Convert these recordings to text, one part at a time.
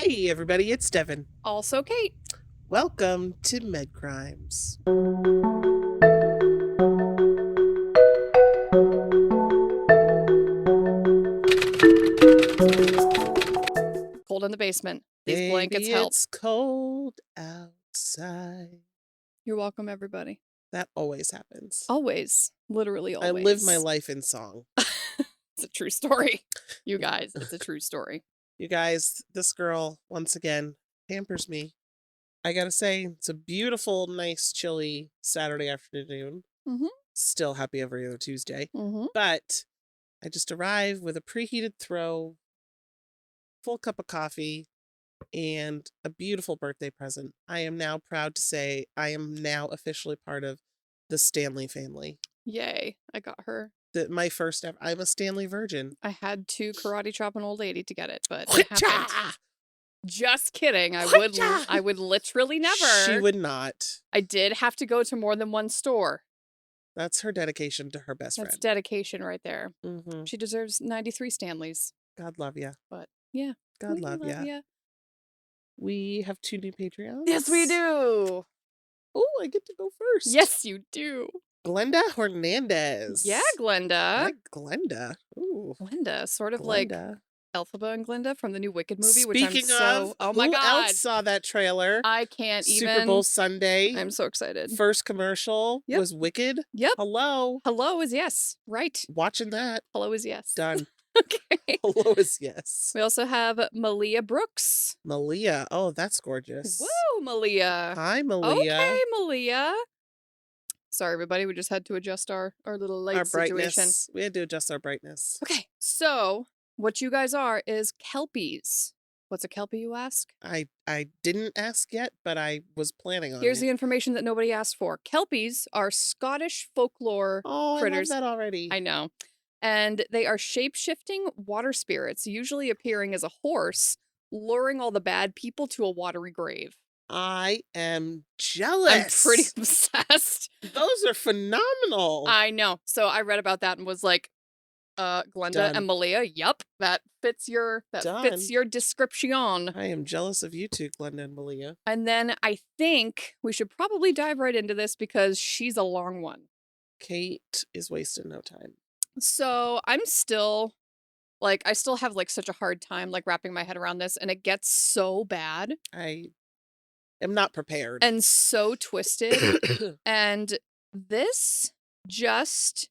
Hey everybody, it's Devin. Also Kate. Welcome to Medcrimes. Cold in the basement. These Baby, blankets help. it's cold outside. You're welcome, everybody. That always happens. Always. Literally always. I live my life in song. It's a true story. You guys, it's a true story. You guys, this girl, once again, pampers me. I gotta say, it's a beautiful, nice, chilly Saturday afternoon. Mm-hmm. Still happy every other Tuesday. Mm-hmm. But I just arrived with a preheated throw, full cup of coffee, and a beautiful birthday present. I am now proud to say I am now officially part of the Stanley family. Yay. I got her. My first ever. I'm a Stanley virgin. I had to karate chop an old lady to get it, but it happened. Just kidding. I would literally never. She would not. I did have to go to more than one store. That's her dedication to her best friend. That's dedication right there. Mm-hmm. She deserves 93 Stanleys. God love ya. But yeah. God love ya. We have 2 new Patreons. Yes, we do. Oh, I get to go first. Yes, you do. Glenda Hernandez. Yeah, Glenda. Like Glenda. Ooh. Glenda, sort of Glenda. like Elphaba and Glinda from the new Wicked movie, which Speaking I'm so... Oh my who God. else saw that trailer? I can't even... Super Bowl Sunday. I'm so excited. First commercial was Wicked. Yep. Hello. Hello is yes. Right. Watching that. Hello is yes. Done. Okay. Hello is yes. We also have Malia Brooks. Malia. Oh, that's gorgeous. Woo, Malia. Hi, Malia. Okay, Malia. Sorry, everybody. We just had to adjust our little light situation. We had to adjust our brightness. Okay, so what you guys are is Kelpies. What's a Kelpie, you ask? I didn't ask yet, but I was planning on Here's it. the information that nobody asked for. Kelpies are Scottish folklore critters. I love that already. I know. And they are shape-shifting water spirits, usually appearing as a horse, luring all the bad people to a watery grave. I am jealous. I'm pretty obsessed. Those are phenomenal. I know. So I read about that and was like, Glenda Done. and Malia, yep, that fits your description. I am jealous of you two, Glenda and Malia. And then I think we should probably dive right into this because she's a long one. Kate is wasting no time. So I'm still, like, I still have, like, such a hard time, like, wrapping my head around this, and it gets so bad. I am not prepared. And so twisted. And this just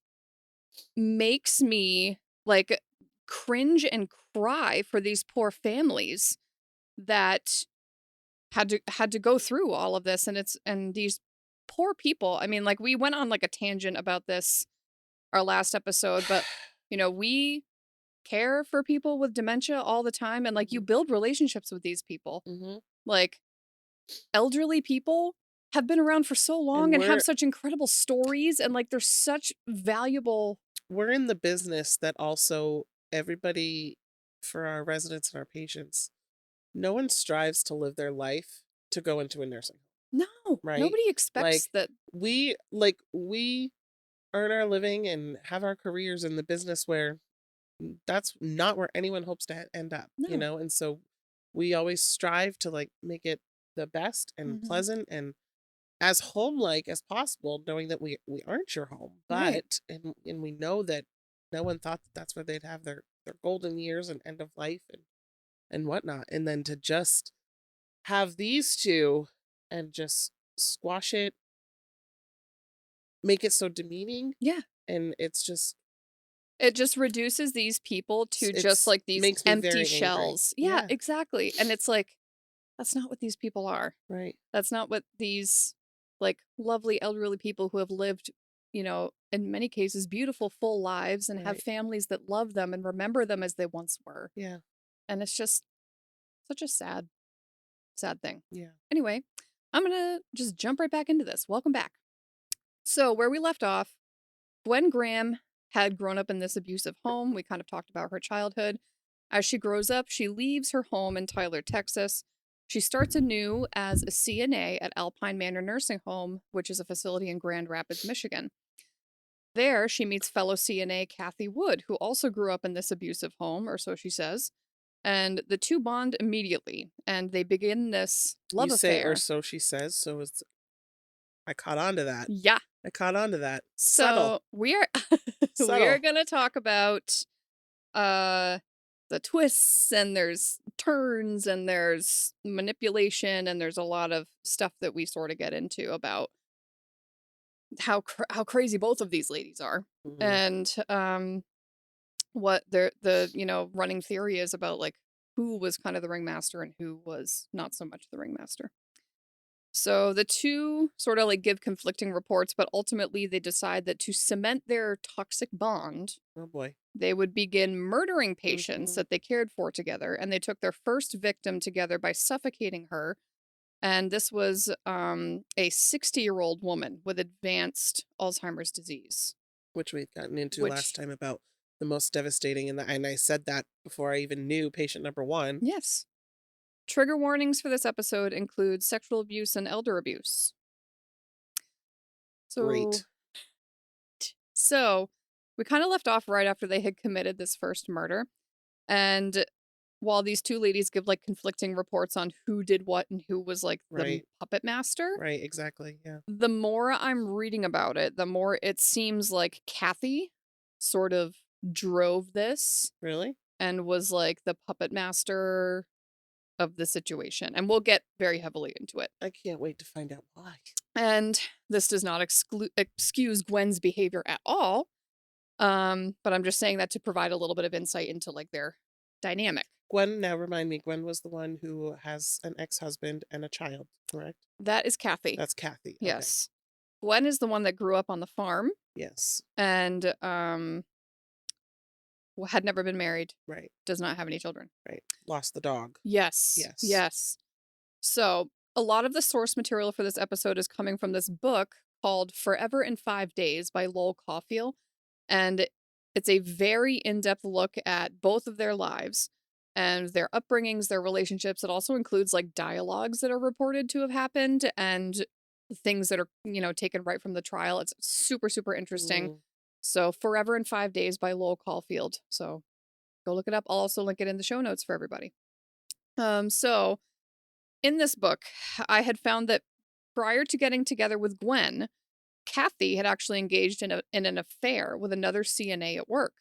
makes me, like, cringe and cry for these poor families that had to go through all of this, and these poor people. I mean, like, we went on, like, a tangent about this our last episode, but you know, we care for people with dementia all the time, and like, you build relationships with these people. Mm-hmm. Like, elderly people have been around for so long and have such incredible stories, and like, they're such valuable. We're in the business that also everybody, for our residents and our patients, no one strives to live their life to go into a nursing home. No, right? Nobody expects that. We earn our living and have our careers in the business where that's not where anyone hopes to end up, you know? And so we always strive to like make it the best and pleasant and as home-like as possible, knowing that we aren't your home, but and we know that no one thought that that's where they'd have their golden years and end of life and whatnot. And then to just have these two and just squash it, make it so demeaning. Yeah. And it just reduces these people to just like these empty shells. Yeah, exactly. And it's like, that's not what these people are. Right. That's not what these like lovely elderly people who have lived, you know, in many cases, beautiful, full lives and have families that love them and remember them as they once were. Yeah. And it's just such a sad thing. Yeah. Anyway, I'm going to just jump right back into this. Welcome back. So where we left off, Gwen Graham had grown up in this abusive home. We kind of talked about her childhood. As she grows up, she leaves her home in Tyler, Texas. She starts anew as a CNA at Alpine Manor Nursing Home, which is a facility in Grand Rapids, Michigan. There, she meets fellow CNA Kathy Wood, who also grew up in this abusive home, or so she says. And the two bond immediately, and they begin this love You say, or affair. so she says. So it's, I caught on to that. Yeah. I caught on to that. Subtle. So we are we are Subtle. gonna talk about uh the twists, and there's turns, and there's manipulation, and there's a lot of stuff that we sort of get into about how crazy both of these ladies are. Mhm. And what the running theory is about, like, who was kind of the ringmaster and who was not so much the ringmaster. So the two sort of like give conflicting reports, but ultimately they decide that to cement their toxic bond, Oh boy. they would begin murdering patients Mhm. that they cared for together, and they took their first victim together by suffocating her. And this was a 60-year-old woman with advanced Alzheimer's disease. Which we've gotten into last Which, time about the most devastating, and I said that before I even knew patient number 1. yes. Trigger warnings for this episode include sexual abuse and elder abuse. So, Great. so we kind of left off right after they had committed this first murder. And while these two ladies give like conflicting reports on who did what and who was like the Right. puppet master, Right, exactly. Yeah. the more I'm reading about it, the more it seems like Kathy sort of drove this Really? and was like the puppet master of the situation. And we'll get very heavily into it. I can't wait to find out why. And this does not excuse Gwen's behavior at all. But I'm just saying that to provide a little bit of insight into like their dynamic. Gwen, now remind me, Gwen was the one who has an ex-husband and a child, correct? That is Kathy. That's Kathy. Okay. Yes. Gwen is the one that grew up on the farm Yes. and had never been married, Right. does not have any children. Right. Lost the dog. Yes. Yes. Yes. So, a lot of the source material for this episode is coming from this book called Forever in 5 Days by Lowell Caulfield. And it's a very in-depth look at both of their lives and their upbringings, their relationships. It also includes like dialogues that are reported to have happened and things that are, taken right from the trial. It's super, super interesting. Mm. So, Forever in 5 Days by Lowell Caulfield. So, go look it up. I'll also link it in the show notes for everybody. So in this book, I had found that prior to getting together with Gwen, Kathy had actually engaged in an affair with another CNA at work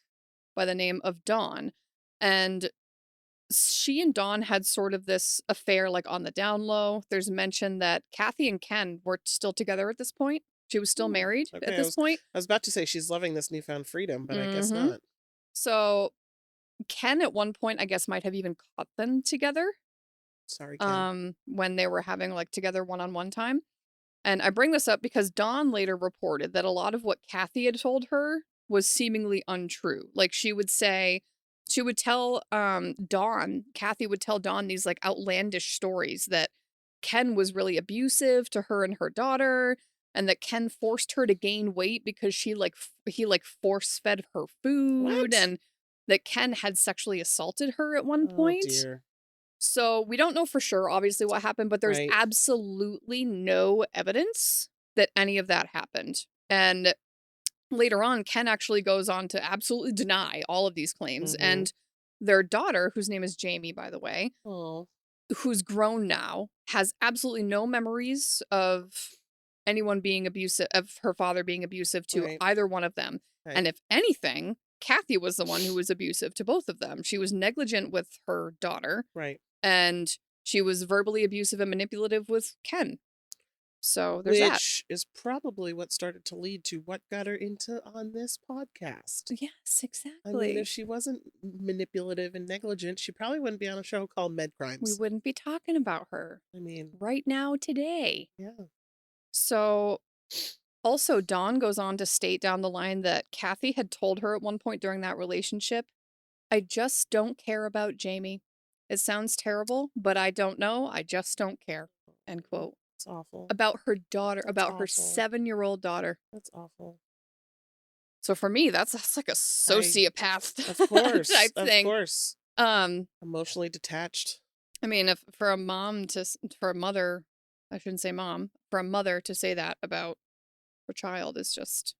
by the name of Dawn. And she and Dawn had sort of this affair like on the down low. There's mention that Kathy and Ken were still together at this point. She was still Hmm. married at Okay. this point. I was about to say she's loving this newfound freedom, but I guess Mm-hmm. not. So Ken at one point, I guess, might have even caught them together Sorry, Ken. when they were having like together one-on-one time. And I bring this up because Dawn later reported that a lot of what Kathy had told her was seemingly untrue. Like she would tell Kathy would tell Dawn these like outlandish stories that Ken was really abusive to her and her daughter, and that Ken forced her to gain weight because he like force fed her food, What? and that Ken had sexually assaulted her at one Oh point. dear. So we don't know for sure, obviously, what happened, but there's Right. absolutely no evidence that any of that happened. And later on, Ken actually goes on to absolutely deny all of these claims. Mm-hmm. And their daughter, whose name is Jamie, by the way, Oh. who's grown now, has absolutely no memories of anyone being abusive, of her father being abusive to Right. either one of them. Okay. And if anything, Kathy was the one who was abusive to both of them. She was negligent with her daughter, Right. and she was verbally abusive and manipulative with Ken. So there's that. Which is probably what started to lead to what got her into on this podcast. Yes, I mean, exactly. if she wasn't manipulative and negligent, she probably wouldn't be on a show called We Medcrimes. wouldn't be talking about her I mean, right now today. yeah. So also Dawn goes on to state down the line that Kathy had told her at one point during that relationship, "I just don't care about Jamie. It sounds terrible, but I don't know. I just don't care." End quote. It's awful. About her daughter, That's about her awful. 7-year-old daughter. That's awful. So for me, that's like a sociopath Of course. type Of thing. course. Um, Emotionally detached. I mean, if for a mother, I shouldn't say mom, for a mother to say that about her child is just,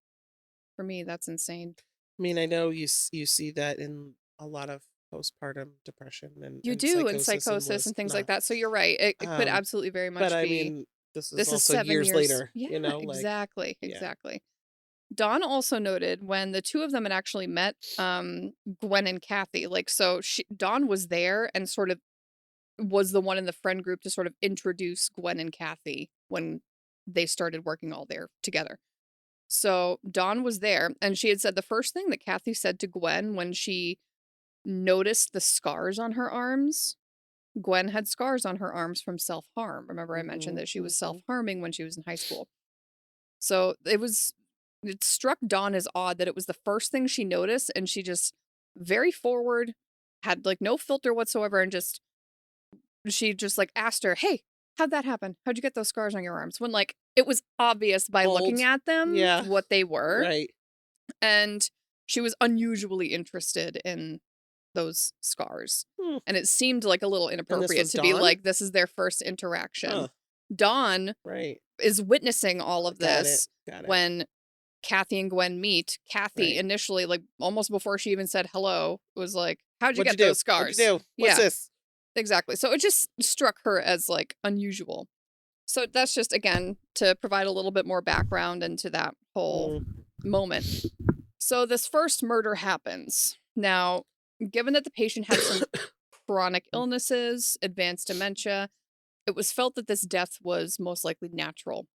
for me, that's insane. I mean, I know you see that in a lot of postpartum depression You and do, and psychosis and psychosis was and things like not. that, so you're right, it could Um, absolutely very but much I be mean, this is this is also 7 years years. later, Yeah, like, exactly, yeah. exactly. Dawn also noted when the 2 of them had actually met, Gwen and Kathy, like, so Dawn was there and sort of was the one in the friend group to sort of introduce Gwen and Kathy when they started working all there together. So Dawn was there, and she had said the first thing that Kathy said to Gwen when she noticed the scars on her arms. Gwen had scars on her arms from self-harm. Remember I mentioned Mhm, that she was mhm. self-harming when she was in high school. So it struck Dawn as odd that it was the first thing she noticed, and she just very forward, had like no filter whatsoever, and she just like asked her, "Hey, how'd that happen? How'd you get those scars on your arms?" When like it was obvious by looking Old. at them Yeah, what they were, right. and she was unusually interested in those scars. Hmm, And it seemed like a little and this inappropriate was to be Dawn? like, this is their first interaction. Huh, Dawn right. is witnessing all of Got it, this got it. when Kathy and Gwen meet. Kathy Right. initially, like almost before she even said hello, was like, "How'd you "What'd you get do? those What'd you scars?" do? What's Yeah, this?" exactly. So it just struck her as like unusual. So that's just again to provide a little bit more background into that whole Mm, moment. So this first murder happens. Now, given that the patient had some chronic illnesses, advanced dementia, it was felt that this death was most likely natural.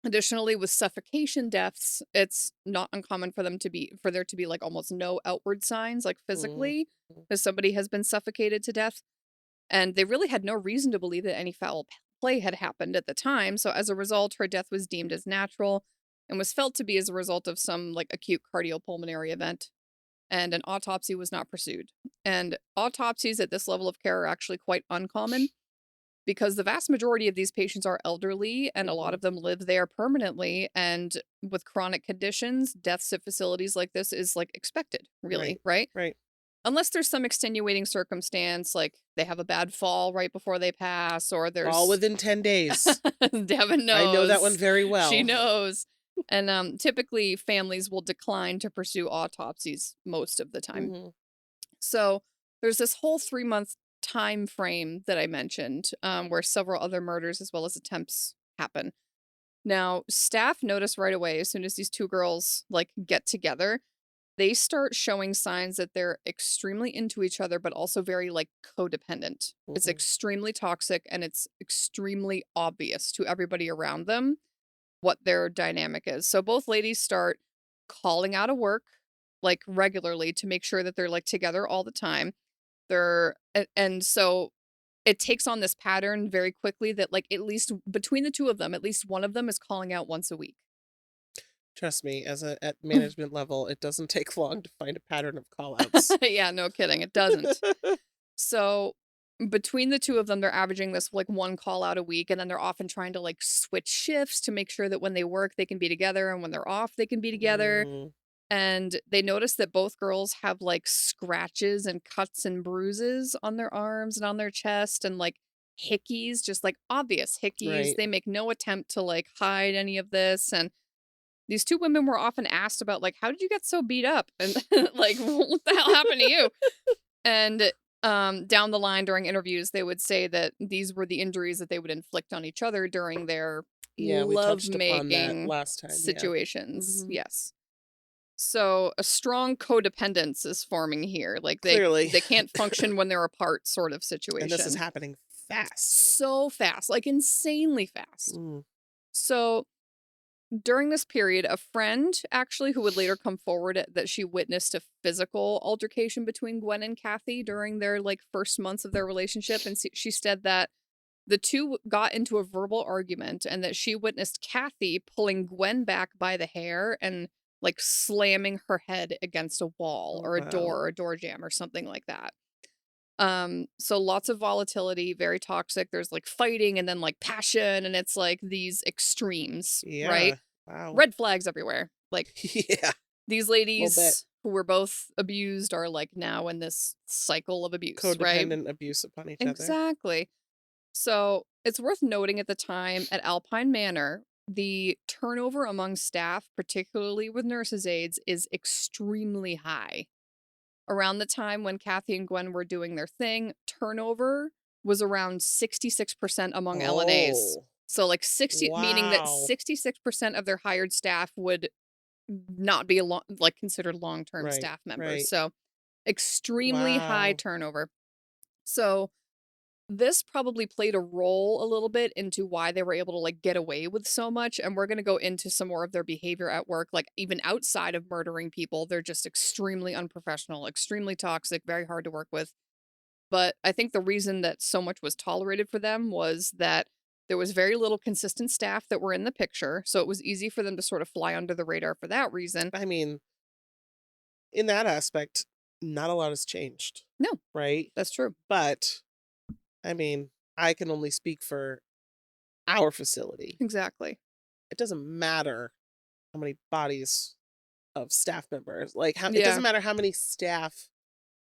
Additionally, with suffocation deaths, it's not uncommon for there to be like almost no outward signs, like mm, physically, mm, if somebody has been suffocated to death. And they really had no reason to believe that any foul play had happened at the time. So as a result, her death was deemed as natural and was felt to be as a result of some like acute cardiopulmonary event. And an autopsy was not pursued. And autopsies at this level of care are actually quite uncommon because the vast majority of these patients are elderly and a lot mhm. of them live there permanently. And with chronic conditions, deaths at facilities like this is like expected, Right, really, right? right. Unless there's some extenuating circumstance, like they have a bad fall right before they pass, or All there's within 10 days. Devin I know that one knows. very She well. knows. And typically families will decline to pursue autopsies most of the time. Mhm, So there's this whole 3-month time frame that I mentioned, where several other murders as well as attempts happen. Now, staff notice right away as soon as these two girls like get together, they start showing signs that they're extremely into each other, but also very like codependent. It's mhm. extremely toxic and it's extremely obvious to everybody around them what their dynamic is. So both ladies start calling out of work like regularly to make sure that they're like together all the time. And so it takes on this pattern very quickly that like at least between the two of them, at least one of them is calling out once a week. Trust me, as a at management level, it doesn't take long to find a pattern of call-outs. Yeah, no kidding. It doesn't. So between the two of them, they're averaging this like one call out a week, and then they're often trying to like switch shifts to make sure that when they work, they can be together, and when they're off, they can be together. Mm, And they notice that both girls have like scratches and cuts and bruises on their arms and on their chest, and like hickeys, just like obvious hickeys. right. They make no attempt to like hide any of this. And these two women were often asked about like, how did you get so beat up? And like, what the hell happened to you? And down the line during interviews, they would say that these were the injuries that they would inflict on each other during their Yeah, we touched upon that love-making last time, yeah. situations. Mhm. Yes. So a strong codependence is forming here. Like Clearly. they can't function when they're apart sort of And this is situation. happening fast. So fast, like insanely fast. Mm, So during this period, a friend actually who would later come forward that she witnessed a physical altercation between Gwen and Kathy during their like first months of their relationship, and she said that the two got into a verbal argument and that she witnessed Kathy pulling Gwen back by the hair and like slamming her head against a wall oh, or a wow. door or a door jamb or something like that. So lots of volatility, very toxic. There's like fighting and then like passion, and it's like these extremes, right? Yeah, wow. Red flags everywhere. Like Yeah, a these little bit. ladies who were both abused are like now in this cycle of abuse, right? Codependent abuse upon each other. Exactly. So it's worth noting at the time at Alpine Manor, the turnover among staff, particularly with nurses' aides, is extremely high. around the time when Kathy and Gwen were doing their thing, turnover was around 66% among LNAs. Oh, So like 60, meaning that wow. 66% of their hired staff would not be like considered long-term Right, staff members. right. So extremely high Wow. turnover. So this probably played a role a little bit into why they were able to like get away with so much. And we're going to go into some more of their behavior at work, like even outside of murdering people. They're just extremely unprofessional, extremely toxic, very hard to work with. But I think the reason that so much was tolerated for them was that there was very little consistent staff that were in the picture. So it was easy for them to sort of fly under the radar for that reason. I mean, in that aspect, not a lot has changed, No, right? that's true. But, I mean, I can only speak for our facility. Exactly. It doesn't matter how many bodies of staff members, like, how it Yeah. doesn't matter how many staff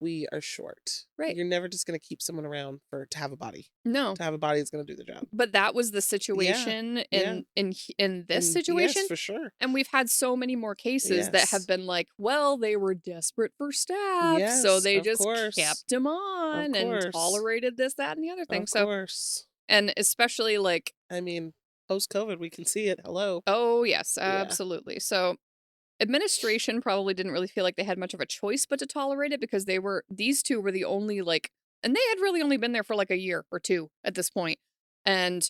we are short. Right. You're never just gonna keep someone around to have a body. No. To have a body that's gonna do the job. But that was the Yeah, situation yeah, in this and yes, situation. for sure. And we've had so many more cases that have Yes. been like, well, they were desperate for staff, so Yes, they of just course. kept them Of on and course. tolerated this, that, and the other thing. Of So, course. and especially like, I mean, post-COVID, we can see it. Hello. oh, yes, Yeah. absolutely. So, administration probably didn't really feel like they had much of a choice but to tolerate it because these two were the only like, and they had really only been there for like a year or two at this point. And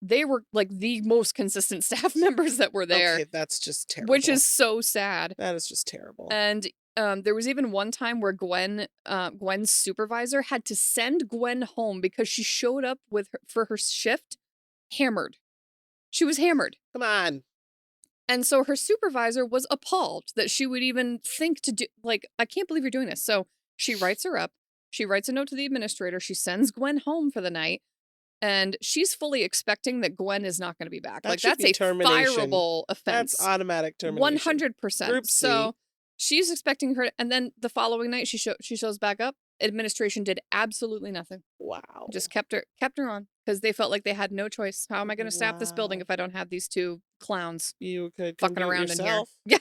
they were like the most consistent staff members that were there, Okay, that's just which terrible. is so sad. That is just terrible. And there was even one time where Gwen's supervisor had to send Gwen home because she showed up for her shift hammered. She was hammered. Come on. And so her supervisor was appalled that she would even think to do, like, I can't believe you're doing this. So she writes her up. She writes a note to the administrator. She sends Gwen home for the night. And she's fully expecting that Gwen is not going to be back. That Like, should that's be a termination. fireable That's offense. automatic termination. 100%. Group C. So she's expecting her. And then the following night, she shows back up. Administration did absolutely nothing. Wow. Just kept her on because they felt like they had no choice. How am I going to staff this building Wow. if I don't have these two clowns You could come fucking do it around in here? yourself. Yeah.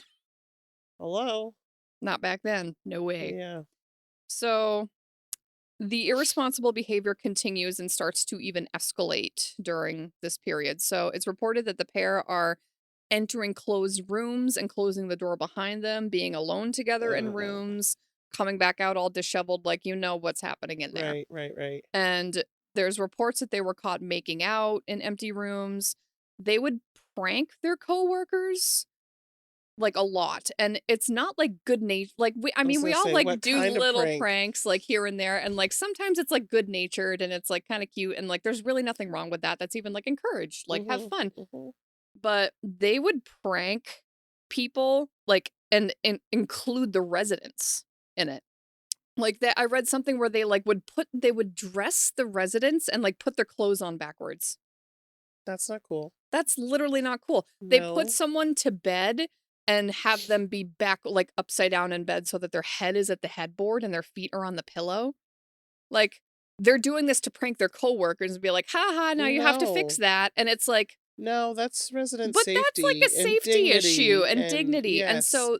Hello. Not back then. No way. Yeah. So the irresponsible behavior continues and starts to even escalate during this period. So it's reported that the pair are entering closed rooms and closing the door behind them, being alone together in rooms, coming back out all disheveled, like you know what's happening in there. Right. And there's reports that they were caught making out in empty rooms. They would prank their coworkers like a lot, and it's not like good nature. Like I was we gonna all say, like what do kind of little prank? pranks like here and there, and like sometimes it's like good natured and it's like kind of cute, and like there's really nothing wrong with that. That's even like encouraged. Like have fun. But they would prank people like and include the residents in it. Like that I read something where they like they would dress the residents and like put their clothes on backwards. That's not cool. That's literally not cool. They put No. someone to bed and have them be back like upside down in bed so that their head is at the headboard and their feet are on the pillow. Like they're doing this to prank their coworkers and be like, "Ha ha, now you have to fix No. that." And it's like, No, that's resident but that's like a safety and safety issue dignity and and dignity. And yes. so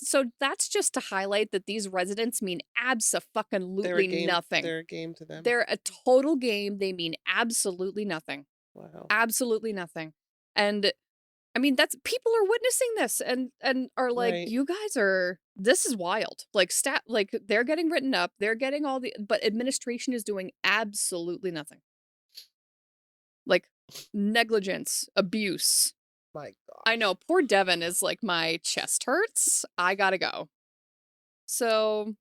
so that's just to highlight that these residents mean abso-fucking-lutely nothing. They're a game to them. They're a total game. They mean absolutely nothing. Wow. Absolutely nothing. And I mean, that's people are witnessing this and are like, Right. you guys this is wild. Like like they're getting written up, they're getting but administration is doing absolutely nothing. Like negligence, abuse. My God. I know, poor Devin is like, my chest hurts. I gotta go. So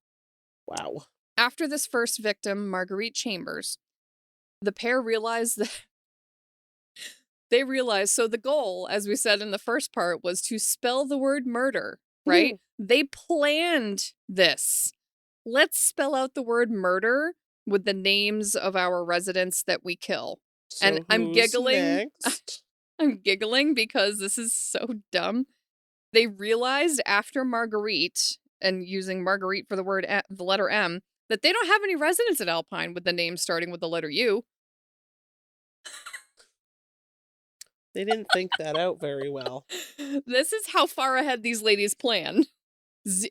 Wow. after this first victim, Marguerite Chambers, the pair realized that so the goal, as we said in the first part, was to spell the word murder, right? They planned this. Let's spell out the word murder with the names of our residents that we kill. So And I'm who's giggling. next? I'm giggling because this is so dumb. They realized after Marguerite, and using Marguerite for the letter M, that they don't have any residents at Alpine with the name starting with the letter U. They didn't think that out very well. This is how far ahead these ladies plan.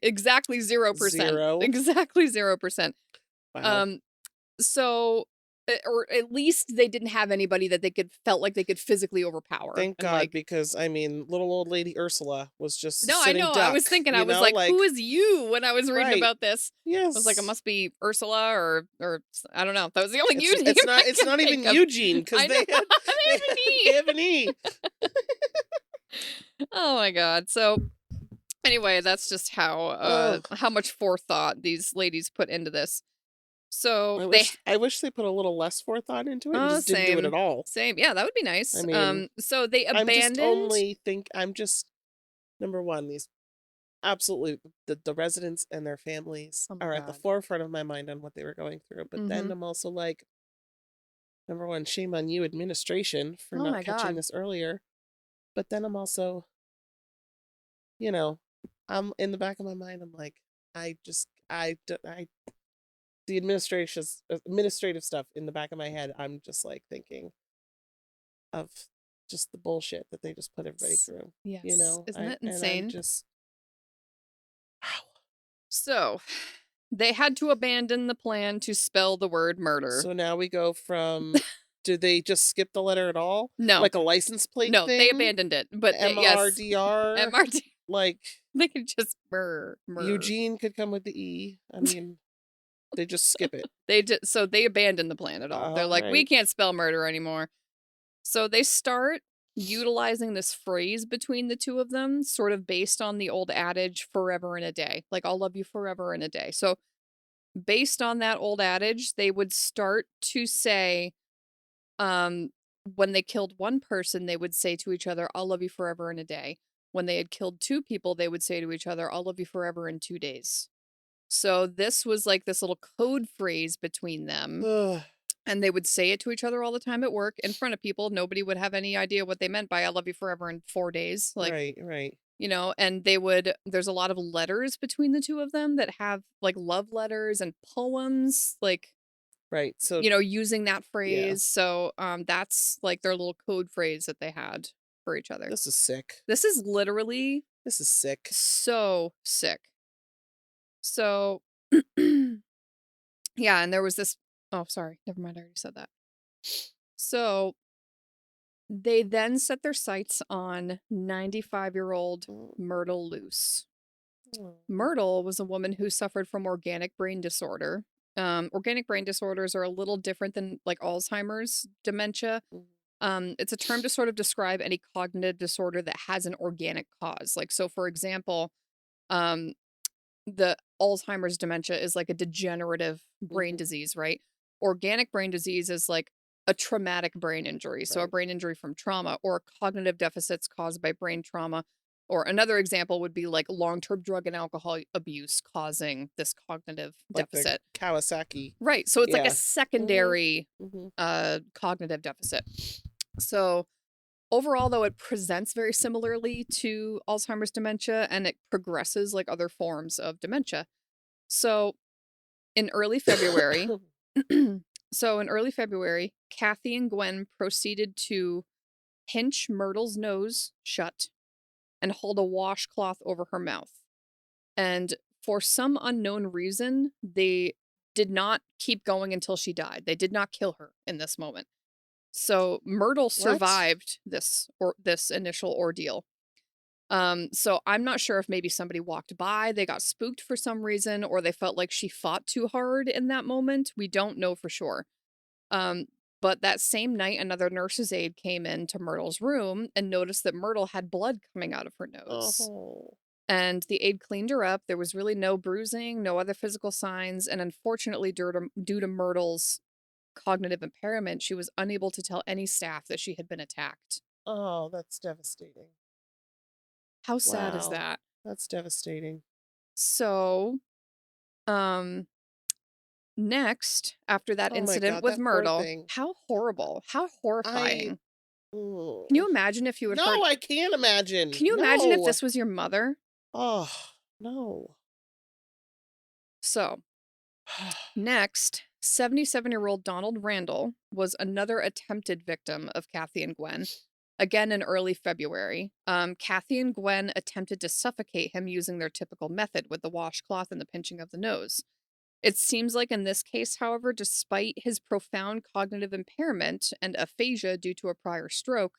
Exactly 0%. 0. Exactly 0%. Wow. Um, so, or at least they didn't have anybody that felt like they could physically overpower. Thank And God, like, because, I mean, little old lady Ursula was just no, I sitting know. I was duck, thinking, I you was know? like, who Like, is you when I was reading right. about this? I was like, it Yes. must be Ursula or I don't know. That was the only It's you name it's I not it's could not even think of. Eugene because I know. they They have an they E. have an E. Oh my God. So anyway, that's just Oh, how much forethought these ladies put into this. So I they wish I wish they put a little less forethought into it and just didn't do it at same. all. Same. Yeah, that would be I nice. mean, So they I'm just abandoned. only think I'm just number one, these absolutely the residents and their families Oh my are at the God. forefront of my mind on what they were going through. But then Mm-hmm. I'm also like, number one, shame on you, administration, for Oh not my catching God. this earlier. But then I'm also, you know, I'm in the back of my mind, I'm like, I the administrative stuff in the back of my head, I'm just like thinking of just the bullshit that they just put everybody through. You Yes. know, Isn't it I'm insane? just wow. So they had to abandon the plan to spell the word murder. So now we go from, did they just skip the letter at all? No, Like a license plate no, they thing? abandoned it. But yes, MRDR? MRT. Like They could just murder. Eugene could come with the E. I mean, they just skip it. So they abandoned the plan at all. They're All like, we right. can't spell murder anymore. So they start utilizing this phrase between the two of them, sort of based on the old adage, forever and a day. Like, I'll love you forever and a day. So based on that old adage, they would start to say, um, when they killed one person, they would say to each other, I'll love you forever and a day. When they had killed two people, they would say to each other, I'll love you forever in 2 days. So this was like this little code phrase between them. Ugh. And they would say it to each other all the time at work in front of people. Nobody would have any idea what they meant by I love you forever in 4 days. Like, Right. and there's a lot of letters between the two of them that have like love letters and poems, like, Right. So using that yeah, phrase. So that's like their little code phrase that they had for each other. this is sick. This is literally This is sick. so sick. So, yeah, and there was this. Oh, sorry. Never mind. I already said that. So they then set their sights on 95-year-old Mm, Myrtle Luce. mm, Myrtle was a woman who suffered from organic brain disorder. Organic brain disorders are a little different than like Alzheimer's dementia. mm. It's a term to sort of describe any cognitive disorder that has an organic cause. Like, so for example, um, the Alzheimer's dementia is like a degenerative brain Mhm. disease, right? Organic brain disease is like a traumatic brain injury. So a Right. brain injury from trauma or cognitive deficits caused by brain trauma. Or another example would be like long-term drug and alcohol abuse causing this cognitive Like the deficit. Kawasaki. Right. So it's like a Yeah. Mhm. secondary Mhm. cognitive deficit. So overall, though, it presents very similarly to Alzheimer's dementia and it progresses like other forms of dementia. So in early February, Kathy and Gwen proceeded to pinch Myrtle's nose shut and hold a washcloth over her mouth. And for some unknown reason, they did not keep going until she died. They did not kill her in this moment. So Myrtle What? survived this initial ordeal. So I'm not sure if maybe somebody walked by, they got spooked for some reason, or they felt like she fought too hard in that moment. We don't know for sure. Um, but that same night, another nurse's aide came into Myrtle's room and noticed that Myrtle had blood coming out of her nose. Oh. And the aide cleaned her up. There was really no bruising, no other physical signs. And unfortunately, due to Myrtle's cognitive impairment, she was unable to tell any staff that she had been attacked. Oh, that's devastating. How sad is Wow. that? That's devastating. So, um, next, after that Oh my incident God, with that poor Myrtle, thing. how horrible, how I horrifying. Can mm. you imagine if you had heard No, I can't imagine. Can you imagine if No. this was your mother? Oh, no. So, next, 77-year-old Donald Randall was another attempted victim of Kathy and Gwen. again in early February, Kathy and Gwen attempted to suffocate him using their typical method with the washcloth and the pinching of the nose. It seems like in this case, however, despite his profound cognitive impairment and aphasia due to a prior stroke,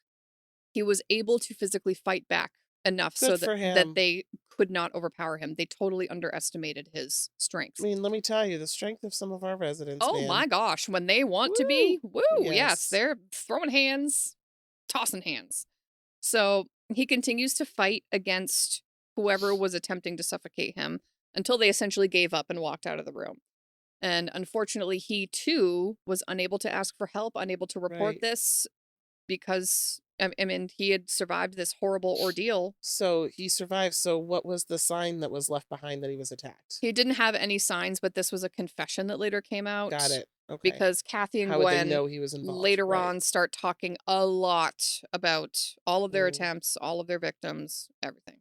he was able to physically fight back enough so Good that, for that him. they could not overpower him. They totally underestimated his I strength. mean, let me tell you, the strength of some of our residents, Oh man. my gosh, when they want to be, Woo! woo, yes, Yes. they're throwing hands, tossing hands. So he continues to fight against whoever was attempting to suffocate him until they essentially gave up and walked out of the room. And unfortunately, he too was unable to ask for help, unable to report Right. this because, I mean, he had survived this horrible ordeal. So he survived. So what was the sign that was left behind that he was attacked? He didn't have any signs, but this was a confession that later came Got out it. Okay. because Kathy and How would they Gwen know he was involved? later Right. on start talking a lot about all of their Mm. attempts, all of their victims, everything.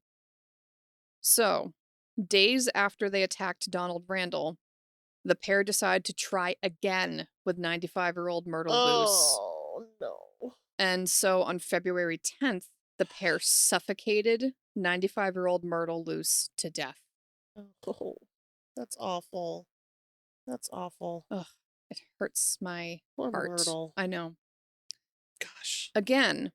So, days after they attacked Donald Randall, the pair decide to try again with 95-year-old Myrtle Luce. Oh, no. And so on February 10th, the pair suffocated 95-year-old Myrtle Luce to death. Oh, that's awful. That's awful. Ugh, it hurts my Poor heart. Myrtle. I know. Gosh. Again,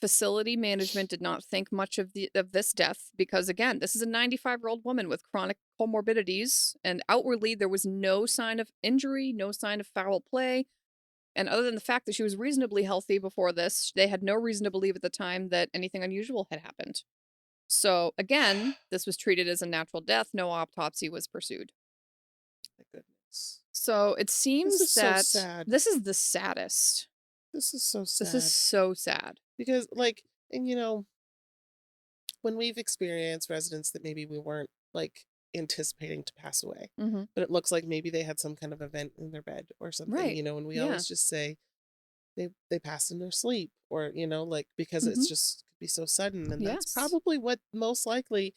facility management did not think much of this death because again, this is a 95-year-old woman with chronic comorbidities, and outwardly there was no sign of injury, no sign of foul play. And other than the fact that she was reasonably healthy before this, they had no reason to believe at the time that anything unusual had happened. So again, this was treated as a natural death. No autopsy was pursued. My goodness. So it I'm seems just so that sad. this is the saddest. This is so This is sad. so sad. Because, and when we've experienced residents that maybe we weren't anticipating to pass away, Mm-hmm. but it looks like maybe they had some kind of event in their bed or something, Right. and we Yeah. always just say they passed in their sleep, or because Mm-hmm. it's just could be so sudden, and that's Yes. probably what most likely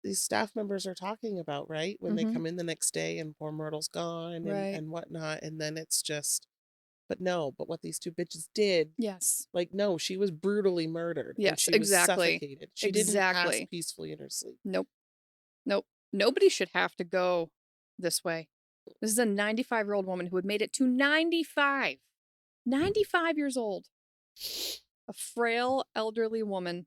these staff members are talking about, right? When they Mm-hmm. come in the next day and poor Myrtle's gone and Right. and whatnot, and then it's just, but what these two bitches did, Yes. no, she was brutally murdered and Yes, she was exactly. suffocated. She didn't pass Exactly. peacefully in her sleep. Nope. Nope. Nobody should have to go this way. This is a 95-year-old woman who had made it to 95. 95 years old. A frail, elderly woman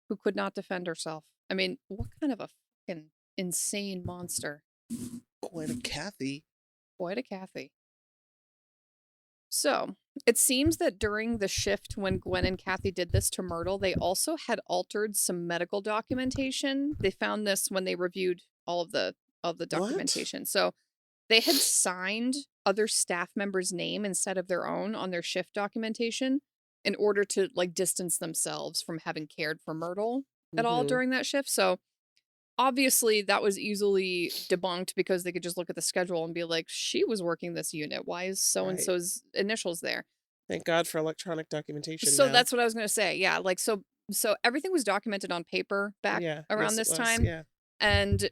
who could not defend herself. I mean, what kind of a fucking insane monster? Gwen and Kathy. Boy to Kathy. So, it seems that during the shift when Gwen and Kathy did this to Myrtle, they also had altered some medical documentation. They found this when they reviewed all of the What? documentation. So, they had signed other staff members' name instead of their own on their shift documentation in order to distance themselves from having cared for Myrtle at all Mm-hmm. during that shift. So, obviously, that was easily debunked because they could just look at the schedule and be like, she was working this unit. Why is so and Right. so's initials there? Thank God for electronic documentation So now. that's what I was going to say. Yeah, so everything was documented on paper back around Yes, this it was. time. Yeah. And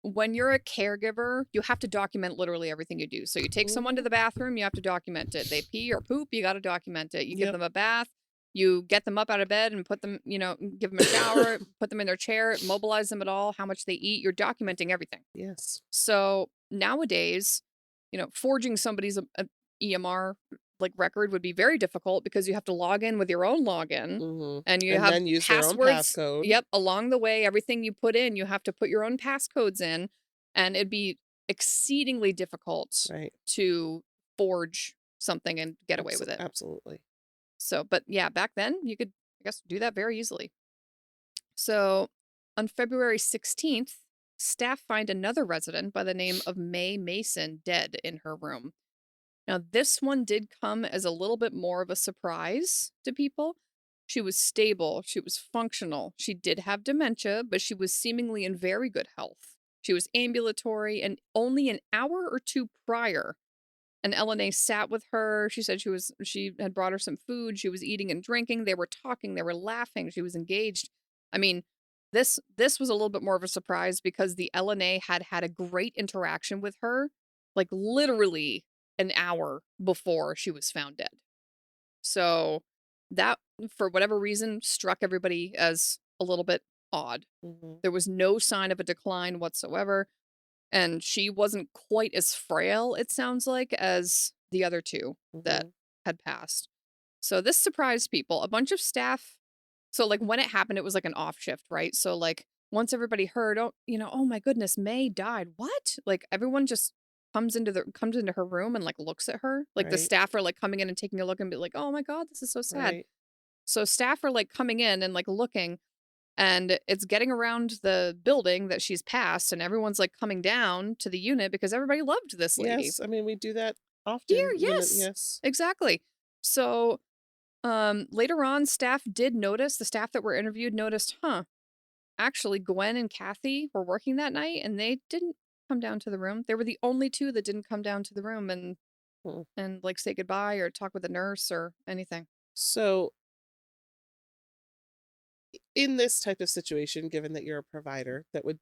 when you're a caregiver, you have to document literally everything you do. So you take someone to the bathroom, you have to document it. They pee or poop, you got to document it. You give Yep. them a bath, you get them up out of bed and put them, give them a shower, put them in their chair, mobilize them at all, how much they eat. You're documenting everything. Yes. So nowadays, forging somebody's EMR record would be very difficult because you have to log in with your own login Mm-hmm. and you And have then use their own passwords. passcode. Yep, along the way, everything you put in, you have to put your own passcodes in, and it'd be exceedingly difficult Right. to forge something and get away with it. Absolutely. So, but yeah, back then you could, I guess, do that very easily. So, on February 16th, staff find another resident by the name of Mae Mason dead in her room. Now, this one did come as a little bit more of a surprise to people. She was stable, she was functional, she did have dementia, but she was seemingly in very good health. She was ambulatory, and only an hour or two prior, an LNA sat with her. She said she had brought her some food, she was eating and drinking, they were talking, they were laughing, she was engaged. I mean, this was a little bit more of a surprise because the LNA had had a great interaction with her, literally an hour before she was found dead. So That, for whatever reason, struck everybody as a little bit odd. Mhm. There was no sign of a decline whatsoever, and she wasn't quite as frail, it sounds like, as the other two that Mhm. had passed. So this surprised people. A bunch of staff, so, like, when it happened, it was, like, an off shift, right? So, like, once everybody heard, "Oh, oh my goodness, May died. What?" Like, everyone just comes into her room and, like, looks at her. Like, the Right. staff are, like, coming in and taking a look and be like, "Oh my god, this is so sad." Right. So staff are, like, coming in and, like, looking, and it's getting around the building that she's passed, and everyone's, like, coming down to the unit because everybody loved this lady. Yes. I mean, we do that Here, often. yes. Yes. Exactly. So, later on, staff did notice, the staff that were interviewed noticed, "Huh, actually, Gwen and Kathy were working that night, and they didn't come down to the room. They were the only 2 that didn't come down to the room Hmm. and, like, say goodbye or talk with the nurse or anything." So, in this type of situation, given that you're a provider that would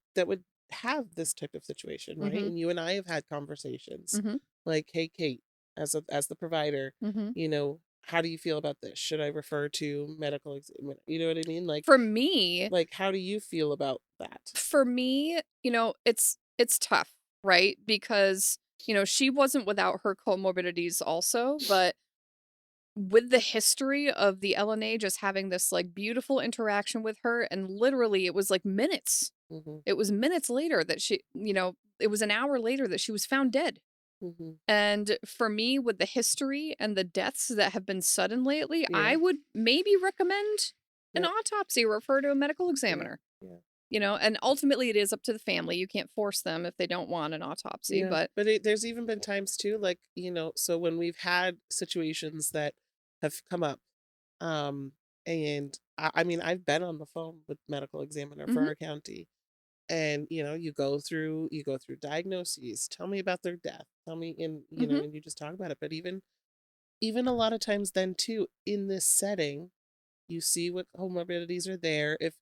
have this type of situation, right? Mhm. And you and I have had conversations Mhm. like, "Hey, Kate, as the provider, Mhm. how do you feel about this? Should I refer to medical exam?" You know what I mean? For me How do you feel about that? for me, it's tough, right? Because, she wasn't without her comorbidities also, but with the history of the LNA just having this, like, beautiful interaction with her, and literally it was, like, minutes. Mhm. It was minutes later that it was an hour later that she was found dead. Mhm. And for me, with the history and the deaths that have been sudden lately, I Yeah. would maybe recommend an Yep. autopsy, refer to a medical Yeah. examiner. Yeah. And ultimately it is up to the family. You can't force them if they don't want an autopsy, Yeah. but But there's even been times too, so when we've had situations that have come up, um, and I mean, I've been on the phone with medical examiner for mhm, our county, and you go through diagnoses. Tell me about their death. Tell me, mhm, and you just talk about it. But even a lot of times then too, in this setting, you see what comorbidities are there. If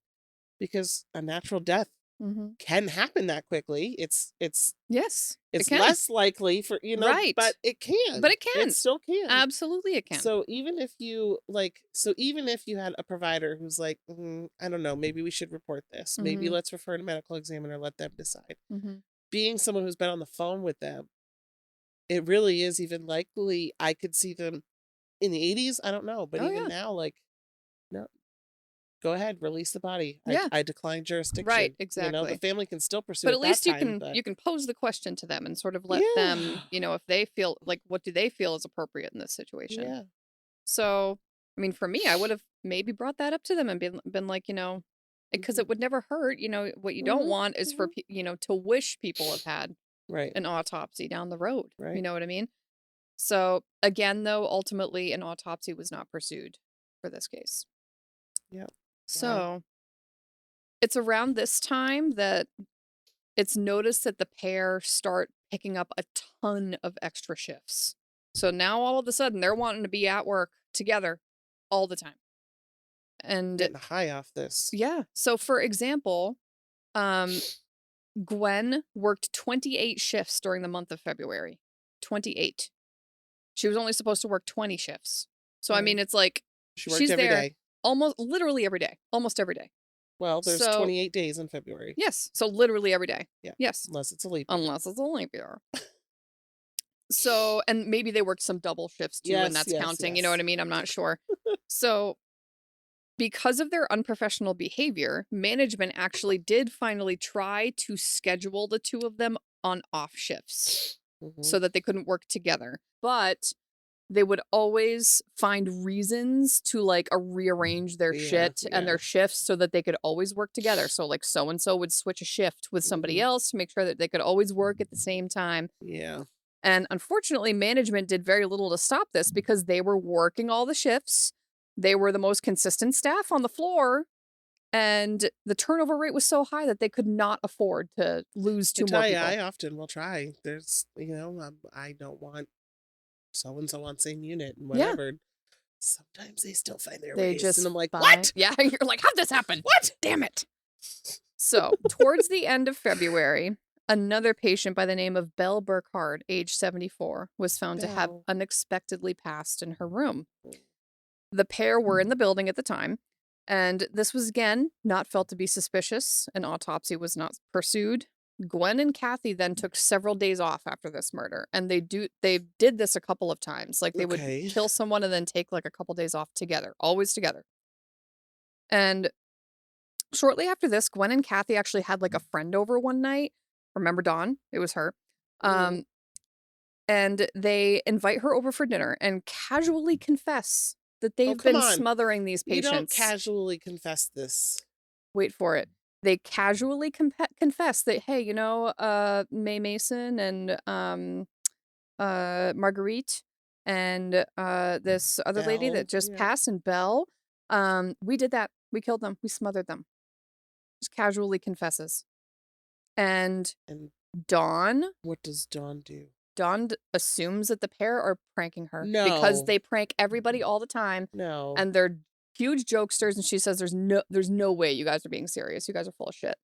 Because a natural death mhm. can happen that quickly. Yes, it It's can. less likely but Right. it But can. it It can. still can. Absolutely it can. So even if you had a provider who's like, I don't know, maybe we should report this. Maybe Mhm, let's refer to medical examiner, let them decide. mhm. Being someone who's been on the phone with them, it really is even likely I could see them in the 80s. I don't know, but Oh, even yeah. now, like, no, go ahead, release the body. Yeah. I decline Right, jurisdiction. The exactly. family can still pursue But at at that least you time, can but you can pose the question to them and sort of let yeah, them, if they feel like, what do they feel is appropriate in this situation? yeah. So, I mean, for me, I would have maybe brought that up to them and been like, because Hmm. it would never hurt. What you don't Hmm. want is for Hmm. to wish people have had Right, an autopsy down the road. You right. know what I mean? So again, though, ultimately, an autopsy was not pursued for this case. Yep. Wow. So it's around this time that it's noticed that the pair start picking up a ton of extra shifts. So now all of a sudden they're wanting to be at work together all the time. And Getting high off this. yeah, so for example, um Gwen worked 28 shifts during the month of February. 28. She was only supposed to work 20 shifts. So I mean, Okay. it's like She worked she's every there day. almost literally every day, almost every day. Well, there's So, 28 days in February. yes, so literally every day. Yeah. Yes, Unless it's a leap year. unless it's a leap year. So, and maybe they worked some double shifts too, and Yes, that's yes, counting, you know what yes. I mean? I'm not sure. So, because of their unprofessional behavior, management actually did finally try to schedule the two of them on off shifts Hmm. so that they couldn't work together. But they would always find reasons to like rearrange their Yeah, shit and yeah. their shifts so that they could always work together. So like so and so would switch a shift with somebody Hmm. else to make sure that they could always work at the same time. Yeah. And unfortunately, management did very little to stop this because they were working all the shifts. They were the most consistent staff on the floor. And the turnover rate was so high that they could not afford to lose I two more tell you, people. I often will try. I don't want so and so on same unit and Yeah. whatever. Sometimes they still find their They ways, and just I'm like, find, what? yeah, you're like, how'd this happen? What? Damn it. So, towards the end of February, another patient by the name of Belle Burkhardt, age 74, was found to have Bell. unexpectedly passed in her room. The pair were in the building at the time, and this was again not felt to be suspicious. An autopsy was not pursued. Gwen and Kathy then took several days off after this murder, and they did this a couple of times. Like they would Okay. kill someone and then take like a couple days off together, always together. And shortly after this, Gwen and Kathy actually had like a friend over one night. Remember Dawn? It was her. Mhm. And they invite her over for dinner and casually confess that Oh, they've come been on. smothering these You don't patients. casually confess this. Wait for it. They casually confess that, hey, you know, Mae Mason and Marguerite and this other lady that Belle. just Yeah. passed, and Belle, we did that. We killed them. We smothered them. Just casually confesses. And And Dawn what does Dawn do? Assumes that the pair are pranking her because No. they prank everybody all the time, No. and they're huge jokesters, and she says there's no way you guys are being serious. You guys are full of shit.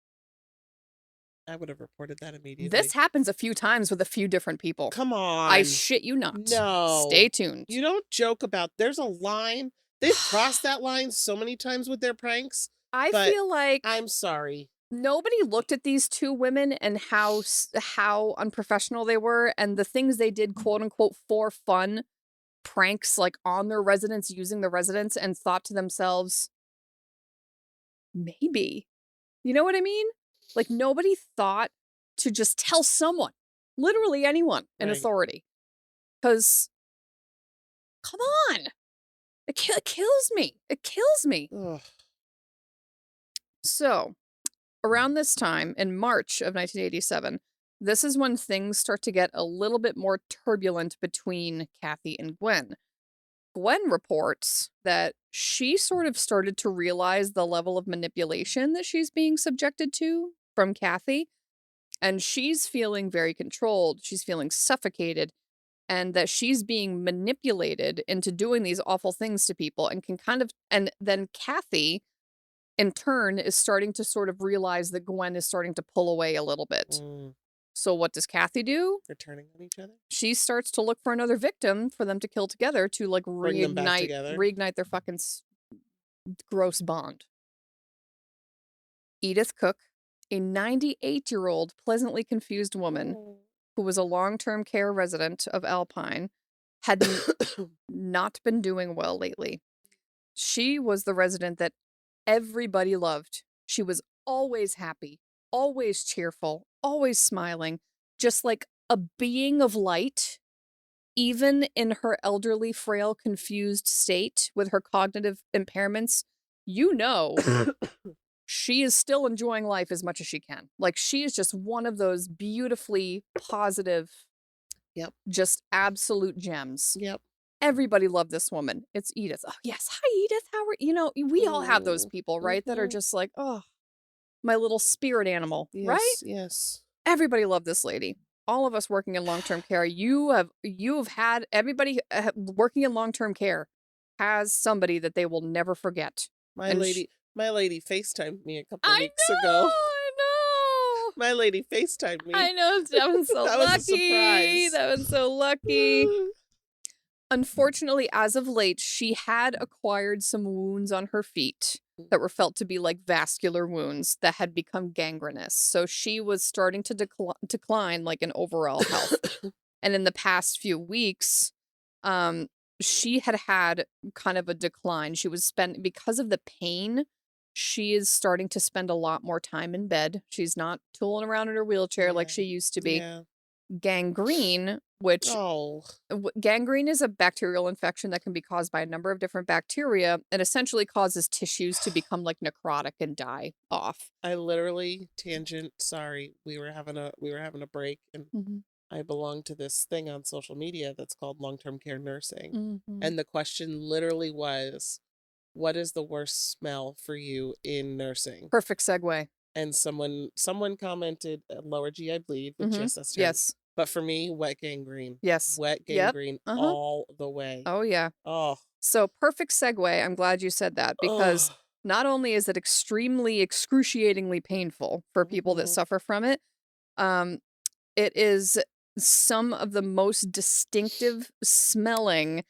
I would have reported that immediately. This happens a few times with a few different people. Come on. I shit you not. No. Stay tuned. You don't joke about there's a line. They've crossed that line so many times with their pranks. I but feel like I'm sorry. nobody looked at these two women and how unprofessional they were, and the things they did, quote unquote, for fun, pranks like on their residents, using the residents, and thought to themselves, maybe. You know what I mean? Like nobody thought to just tell someone, literally anyone in Right. authority. Because, come on. It kills me. It kills me. Ugh. So, around this time, in March of 1987, this is when things start to get a little bit more turbulent between Kathy and Gwen. Gwen reports that she sort of started to realize the level of manipulation that she's being subjected to from Kathy, and she's feeling very controlled. She's feeling suffocated, and that she's being manipulated into doing these awful things to people, and and then Kathy in turn is starting to sort of realize that Gwen is starting to pull away a little bit. So what does Kathy do? They're turning on each other. She starts to look for another victim for them to kill together to like Bring them back together. reignite their fucking gross bond. Edith Cook, a 98-year-old pleasantly confused woman who was a long-term care resident of Alpine, had not been doing well lately. She was the resident that everybody loved. She was always happy, always cheerful, always smiling, just like a being of light, even in her elderly, frail, confused state with her cognitive impairments. You know, she is still enjoying life as much as she can. Like, she is just one of those beautifully positive, Yep. just absolute gems. Yep. Everybody loved this woman. It's Edith. Oh, yes. Hi, Edith. How are you? Know, we all have those people, right? That are just like, oh, my little spirit animal, Yes, right? Yes. Everybody loved this lady. All of us working in long-term care, you have had everybody working in long-term care has somebody that they will never forget. My lady FaceTimed me a couple weeks ago. I know. My lady FaceTimed me. I know. That one's so that lucky. was a surprise. That one's so lucky. Unfortunately, as of late, she had acquired some wounds on her feet that were felt to be like vascular wounds that had become gangrenous. So she was starting to decline like in overall health. And in the past few weeks, she had kind of a decline. She was because of the pain, she is starting to spend a lot more time in bed. She's not tooling around in her wheelchair like she used to be. Yeah. Gangrene, which gangrene is a bacterial infection that can be caused by a number of different bacteria and essentially causes tissues to become like necrotic and die off. I literally sorry, we were having a break, and I belong to this thing on social media that's called long-term care nursing. And the question literally was, what is the worst smell for you in nursing? Perfect segue. And someone commented lower GI bleed, which that's true. Yes. But for me, wet gangrene. Yes. Wet gangrene all the way. Oh, yeah. Oh. So perfect segue. I'm glad you said that, because not only is it extremely excruciatingly painful for people that suffer from it, it is some of the most distinctive smelling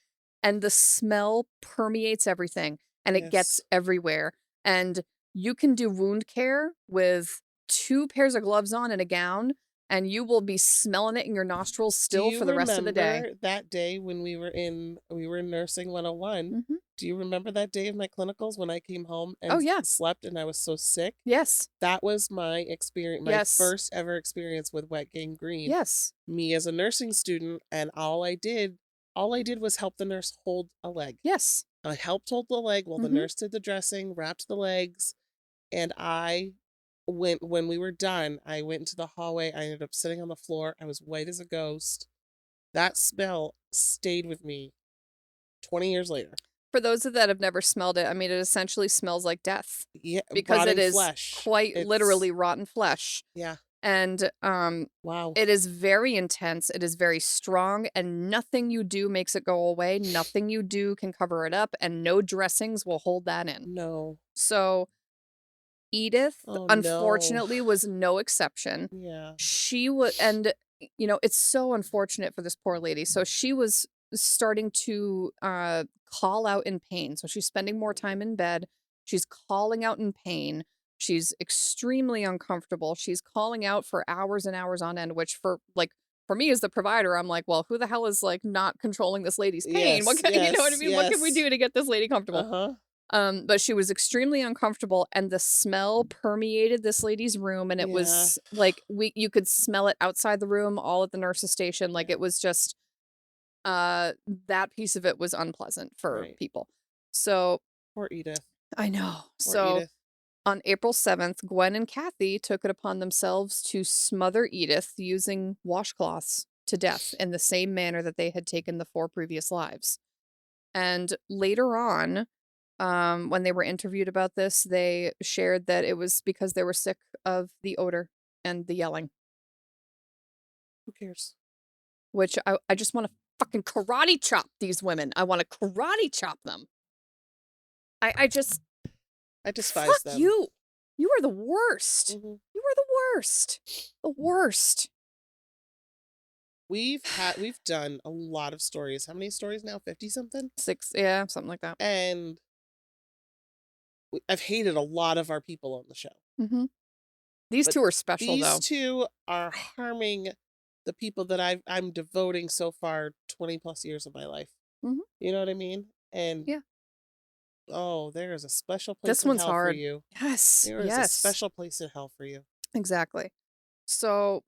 and the smell permeates everything, and it gets Yes. everywhere, and you can do wound care with 2 pairs of gloves on and a gown, and you will be smelling it in your nostrils Do still you for the rest of the day. remember that day when we were in nursing 101? Mhm. Do you remember that day of my clinicals when I came home Oh, and yeah. slept and I was so sick? Yes. That was my experience, my Yes. first ever experience with wet gangrene. Yes. Me as a nursing student, and all I did was help the nurse hold a leg. Yes. I helped hold the leg while the Mhm. nurse did the dressing, wrapped the legs, and when we were done, I went into the hallway. I ended up sitting on the floor. I was white as a ghost. That smell stayed with me 20 years later. For those that have never smelled it, I mean, it essentially smells like death Yeah, because it rotting is flesh. quite It's literally rotten flesh, yeah. and, Wow. it is very intense, it is very strong, and nothing you do makes it go away, nothing you do can cover it up, and no dressings will hold that in. No. So, Edith, Oh no. unfortunately, was no exception. Yeah. She was, and, it's so unfortunate for this poor lady. So she was starting to, call out in pain. So she's spending more time in bed. She's calling out in pain. She's extremely uncomfortable. She's calling out for hours and hours on end, which for me as the provider, I'm like, well, who the hell is like not controlling this lady's pain? What Yes, can, you know what I yes, mean? What can we yes. do to get this lady comfortable? Uh-huh. But she was extremely uncomfortable, and the smell permeated this lady's room, and it Yeah. was like you could smell it outside the room, all at the nurse's station. Like Yeah. it was just that piece of it was unpleasant for Right. people. So Poor Edith. I know. Poor So Edith. on April 7th, Gwen and Kathy took it upon themselves to smother Edith using washcloths to death in the same manner that they had taken the 4 previous lives. And later on, when they were interviewed about this, they shared that it was because they were sick of the odor and the yelling, Who cares? which I just want to fucking karate chop these women. I want to karate chop them. I just, I fuck despise them. you. You are the worst. Mhm. You are the worst. The worst. We've done a lot of stories. How many stories now? 50 something? 6, yeah, something like that. And I've hated a lot of our people on the show. Mm-hmm. These But 2 are special, these though. 2 are harming the people that I'm devoting so far 20 plus years of my life. Mm-hmm. You know what I mean? And Yeah. oh, there is a special place This in one's hell for hard. you. Yes. There is a Yes. special place in hell for you. Exactly. So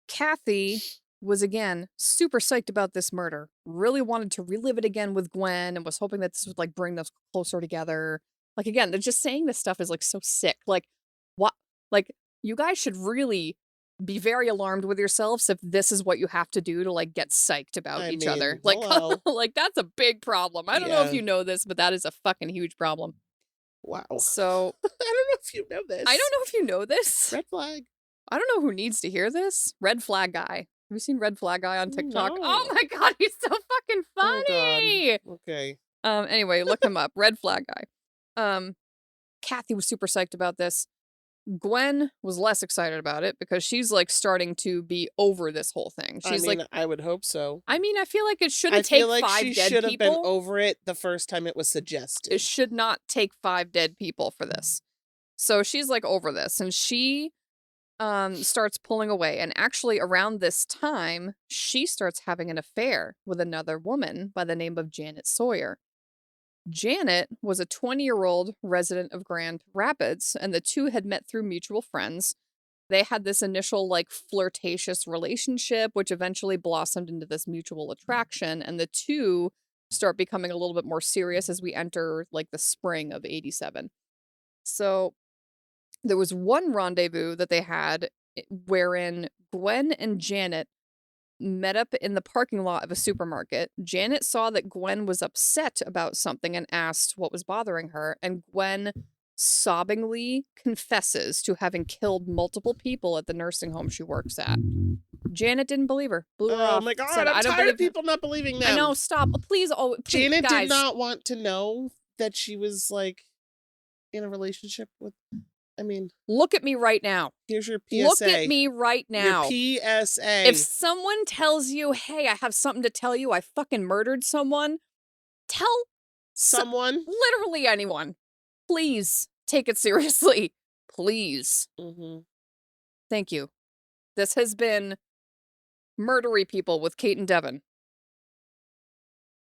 Kathy was again super psyched about this murder. Really wanted to relive it again with Gwen and was hoping that this would like bring them closer together. Like again, they're just saying this stuff is like so sick. Like what like you guys should really be very alarmed with yourselves if this is what you have to do to like get psyched about I each mean, other. Like hello. like that's a big problem. I don't know if Yeah. you know this, but that is a fucking huge problem. Wow. So I don't know if you know this. I don't know if you know this. Red flag. I don't know who needs to hear this. Red Flag Guy. Have you seen Red Flag Guy on TikTok? Oh No. my god, he's so fucking Oh God. funny. Okay. Anyway, look him up. Red Flag Guy. Kathy was super psyched about this. Gwen was less excited about it because she's like starting to be over this whole thing. I She's like, mean, I would hope so. I mean, I feel like it I shouldn't feel take like 5 she dead should have been people. over it the first time it was It suggested. should not take 5 dead people for this. So she's like over this, and she starts pulling away. And actually, around this time, she starts having an affair with another woman by the name of Janet Sawyer. Janet was a 20-year-old resident of Grand Rapids, and the 2 had met through mutual friends. They had this initial, like, flirtatious relationship, which eventually blossomed into this mutual attraction, and the 2 start becoming a little bit more serious as we enter, like, the spring of 87. So there was one rendezvous that they had wherein Gwen and Janet met up in the parking lot of a supermarket. Janet saw that Gwen was upset about something and asked what was bothering her, and Gwen sobbingly confesses to having killed multiple people at the nursing home she works at. Janet didn't believe her. Blew her Oh off. my God, Said, I'm I don't tired of believe people not believing them. I know, stop. Please, please, Janet guys. did not want to know that she was like in a relationship with. I mean, look at me right now. here's your PSA. Look at me right now. Your PSA. If someone tells you, hey, I have something to tell you, I fucking murdered someone, tell Someone. literally anyone. Please take it seriously. Please. Thank you. This has been Murdery People with Kate and Devin.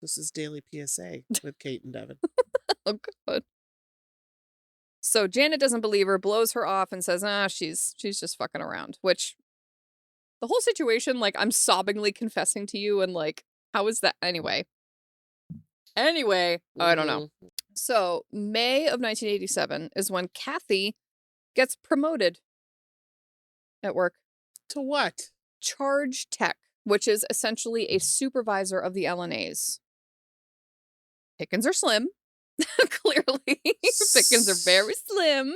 This is Daily PSA with Kate and Devin. Oh, God. So Janet doesn't believe her, blows her off, and says, she's just fucking around. Which, the whole situation, like, I'm sobbingly confessing to you, and, like, how is that? Anyway, I don't know. So, May of 1987 is when Kathy gets promoted at work. To what? Charge tech, which is essentially a supervisor of the LNAs. Pickings are slim. Clearly. Pickings are very slim.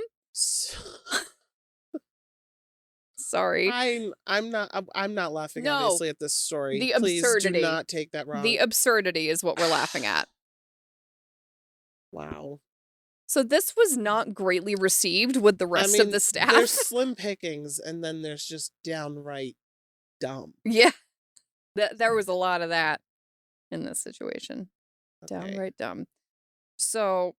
Sorry. I'm not laughing obviously at this story. The Please absurdity. do not take that wrong. The absurdity is what we're laughing at. Wow. So this was not greatly received with the rest of the staff. There's slim pickings, and then there's just downright dumb. Yeah. There was a lot of that in this situation. Okay. Downright dumb. So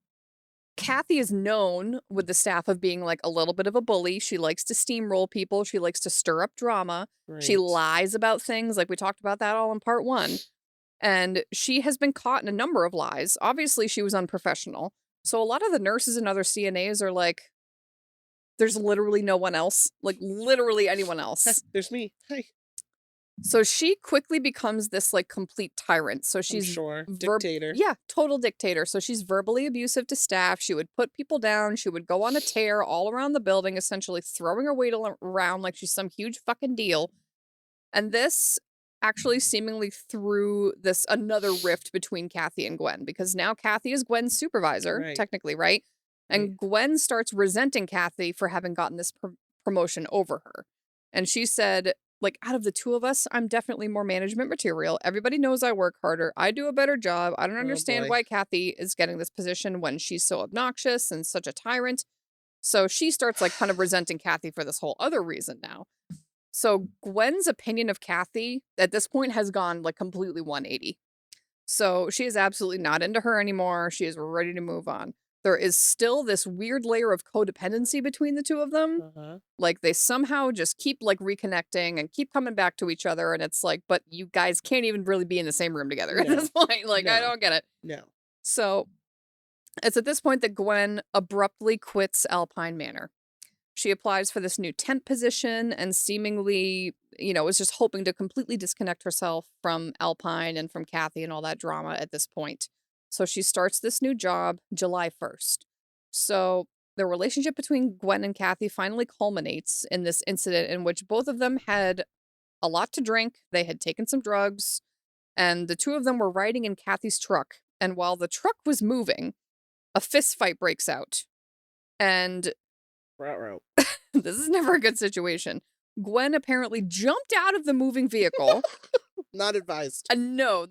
Kathy is known with the staff of being like a little bit of a bully. She likes to steamroll people. She likes to stir up drama. Right. She lies about things. Like we talked about that all in part 1. And she has been caught in a number of lies. Obviously, she was unprofessional. So a lot of the nurses and other CNAs are like, there's literally no one else. Like, literally anyone else. There's me. Hey. So she quickly becomes this, like, complete tyrant. So she's... dictator. Yeah, total dictator. So she's verbally abusive to staff. She would put people down. She would go on a tear all around the building, essentially throwing her weight around like she's some huge fucking deal. And this actually seemingly threw another rift between Kathy and Gwen, because now Kathy is Gwen's supervisor, technically, right? And Gwen starts resenting Kathy for having gotten this promotion over her. And she said, like, out of the two of us, I'm definitely more management material. Everybody knows I work harder. I do a better job. I don't understand why Kathy is getting this position when she's so obnoxious and such a tyrant. So she starts, like, kind of resenting Kathy for this whole other reason now. So Gwen's opinion of Kathy at this point has gone, like, completely 180. So she is absolutely not into her anymore. She is ready to move on. There is still this weird layer of codependency between the two of them. Like, they somehow just keep, like, reconnecting and keep coming back to each other. And it's like, but you guys can't even really be in the same room together at this point. Like, I don't get it. No. So it's at this point that Gwen abruptly quits Alpine Manor. She applies for this new temp position and seemingly, is just hoping to completely disconnect herself from Alpine and from Kathy and all that drama at this point. So she starts this new job July 1st. So the relationship between Gwen and Kathy finally culminates in this incident in which both of them had a lot to drink. They had taken some drugs, and the two of them were riding in Kathy's truck. And while the truck was moving, a fist fight breaks out. And this is never a good situation. Gwen apparently jumped out of the moving vehicle. Not advised. No,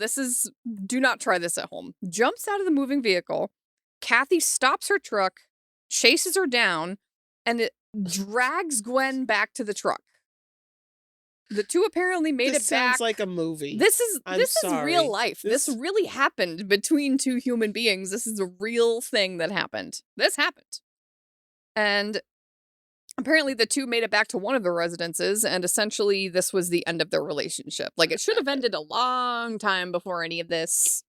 do not try this at home. Jumps out of the moving vehicle. Kathy stops her truck, chases her down, and it drags Gwen back to the truck. The two apparently made it back. This sounds like a movie. This is real life. This really happened between two human beings. This is a real thing that happened. This happened. And apparently the two made it back to one of the residences, and essentially this was the end of their relationship. Like, it should have ended a long time before any of this.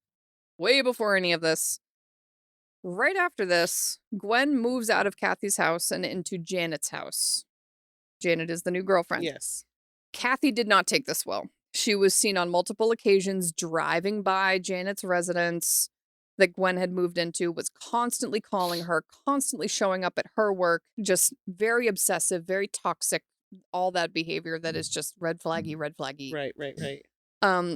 Way before any of this. Right after this, Gwen moves out of Kathy's house and into Janet's house. Janet is the new girlfriend. Yes. Kathy did not take this well. She was seen on multiple occasions driving by Janet's residence that Gwen had moved into, was constantly calling her, constantly showing up at her work, just very obsessive, very toxic, all that behavior that is just red flaggy. Right.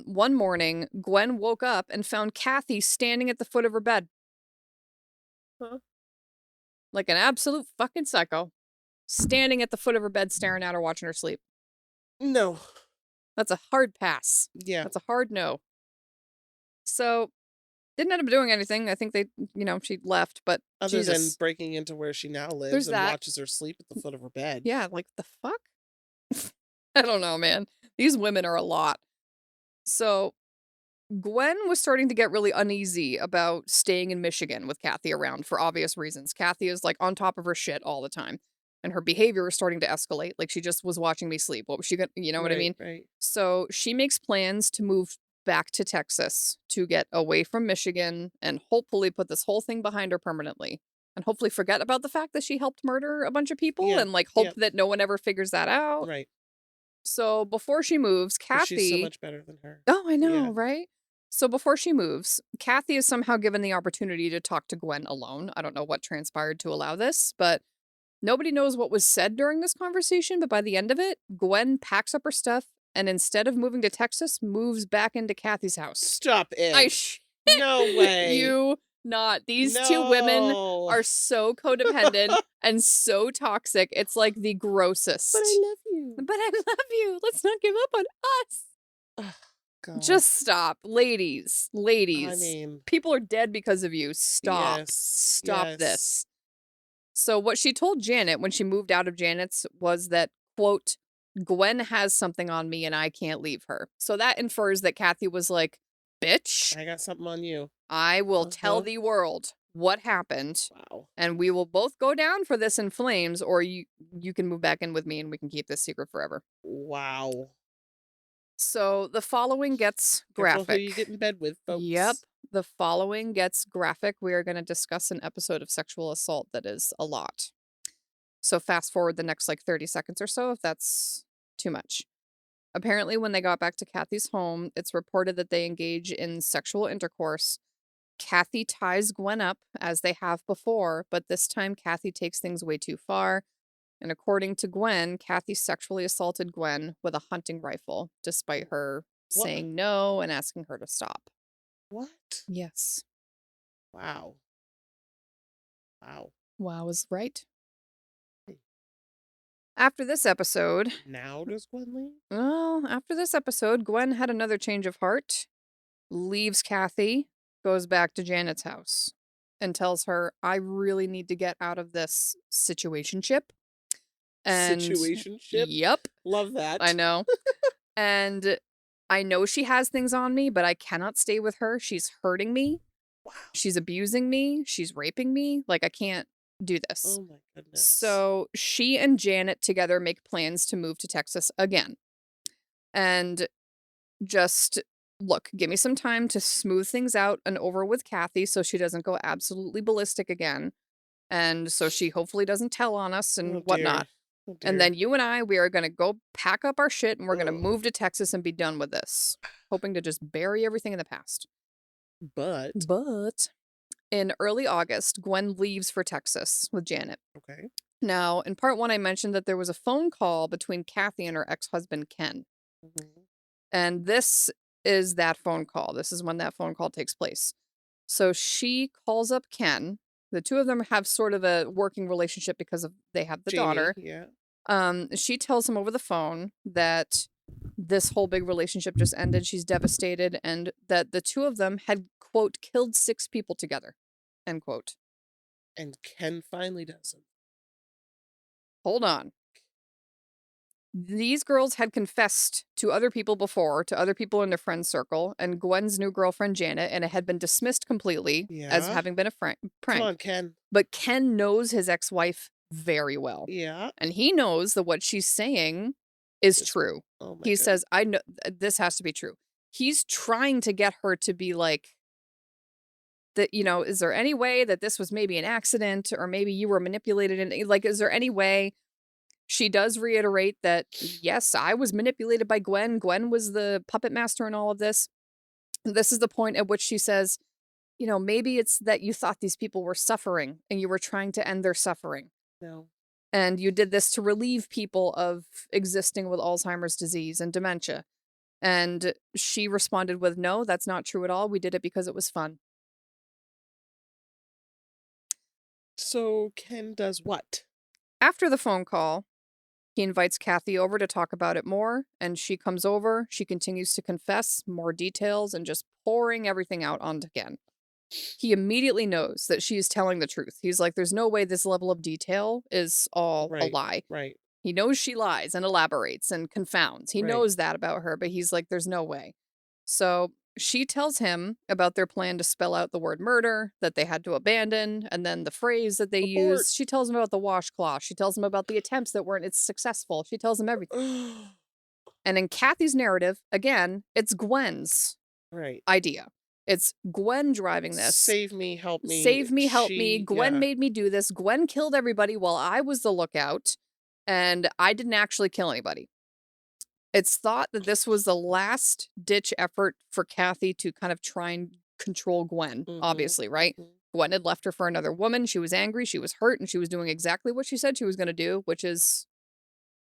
One morning, Gwen woke up and found Kathy standing at the foot of her bed. Huh? Like an absolute fucking psycho. Standing at the foot of her bed, staring at her, watching her sleep. No. That's a hard pass. Yeah. That's a hard no. So, didn't end up doing anything. I think they, she left, but other than breaking into where she now lives and watches her sleep at the foot of her bed. Yeah, like, the fuck? I don't know, man. These women are a lot. So, Gwen was starting to get really uneasy about staying in Michigan with Kathy around for obvious reasons. Kathy is like on top of her shit all the time. And her behavior was starting to escalate. Like she just was watching me sleep. What was she gonna, you know what I Right, mean? right. So she makes plans to move back to Texas to get away from Michigan and hopefully put this whole thing behind her permanently. And hopefully forget about the fact that she helped murder a bunch of people Yeah, and like hope yeah, that no one ever figures that out. right. So before she moves, 'Cause she's so Kathy. much better than her. Oh, I know, Yeah. right? So before she moves, Kathy is somehow given the opportunity to talk to Gwen alone. I don't know what transpired to allow this, but nobody knows what was said during this conversation. But by the end of it, Gwen packs up her stuff and instead of moving to Texas, moves back into Kathy's house. Stop I it. sh- No way. you not. These two women No. are so codependent and so toxic. It's like the But grossest. I love you. But I love you. Let's not give up on us. Oh, God. Just stop. Ladies, I ladies. mean, People are dead because of you. Stop. yes, Stop yes. this. So what she told Janet when she moved out of Janet's was that, quote, Gwen has something on me and I can't leave her. So that infers that Kathy was like, bitch, I got something on you. I will tell Uh-huh. the world what happened Wow. and we will both go down for this in flames or you can move back in with me and we can keep this secret forever. Wow. So the following gets Careful who graphic. you get in bed with, Yep. folks. The following gets graphic. We are going to discuss an episode of sexual assault that is a lot. So fast forward the next like 30 seconds or so if that's too much. Apparently, when they got back to Kathy's home, it's reported that they engage in sexual intercourse. Kathy ties Gwen up as they have before, but this time Kathy takes things way too far. And according to Gwen, Kathy sexually assaulted Gwen with a hunting rifle, despite her What? saying no and asking her to stop. What? Yes. Wow. Wow. Wow is right. Hey, After this episode, now does Gwen leave? Gwen had another change of heart, leaves Kathy, goes back to Janet's house, and tells her, I really need to get out of this situationship. And Situationship? yep, Love that. I know. And I know she has things on me, but I cannot stay with her. She's hurting me. Wow. She's abusing me. She's raping me. Like, I can't do this. Oh my goodness. So she and Janet together make plans to move to Texas again. And just look, give me some time to smooth things out and over with Kathy so she doesn't go absolutely ballistic again. And so she hopefully doesn't tell on us and Oh whatnot. dear. Oh And dear. then you and I, we are going to go pack up our shit and we're going to Ugh. move to Texas and be done with this. Hoping to just bury everything in the past. But In early August, Gwen leaves for Texas with Janet. okay. Now, in part one, I mentioned that there was a phone call between Kathy and her ex-husband, Ken. Mhm. And this is that phone call. This is when that phone call takes place. So she calls up Ken. The two of them have sort of a working relationship because of they have the Jamie, daughter. yeah. She tells him over the phone that this whole big relationship just ended. She's devastated, and that the two of them had, quote, killed 6 people together, end quote. And Ken finally does it. Hold on. These girls had confessed to other people before, to other people in their friend circle, and Gwen's new girlfriend, Janet, and it had been dismissed completely as Yeah. having been a Come prank. on, Ken. But Ken knows his ex-wife very well. Yeah. And he knows that what she's saying is true. Oh my He goodness. says, I know this has to be true. He's trying to get her to be like, that, is there any way that this was maybe an accident or maybe you were manipulated? And like, is there any way? She does reiterate that, yes, I was manipulated by Gwen. Gwen was the puppet master in all of this. This is the point at which she says, maybe it's that you thought these people were suffering and you were trying to end their suffering. No. And you did this to relieve people of existing with Alzheimer's disease and dementia. And she responded with, no, that's not true at all. We did it because it was fun. So Ken does what? After the phone call, he invites Kathy over to talk about it more, and she comes over. She continues to confess more details and just pouring everything out onto Ken. He immediately knows that she is telling the truth. He's like, there's no way this level of detail is all a lie. Right. He knows she lies and elaborates and confounds. He Right. knows that about her, but he's like, there's no way. So she tells him about their plan to spell out the word murder that they had to abandon, and then the phrase that they Abort. use. She tells him about the washcloth. She tells him about the attempts that weren't as successful. She tells him everything. And in Kathy's narrative, again, it's Gwen's Right. idea. It's Gwen driving this. Save me, help me. Save me, help me. Gwen Yeah. made me do this. Gwen killed everybody while I was the lookout, and I didn't actually kill anybody. It's thought that this was the last ditch effort for Kathy to kind of try and control Gwen, obviously, right? Gwen had left her for another woman. She was angry, she was hurt, and she was doing exactly what she said she was going to do, which is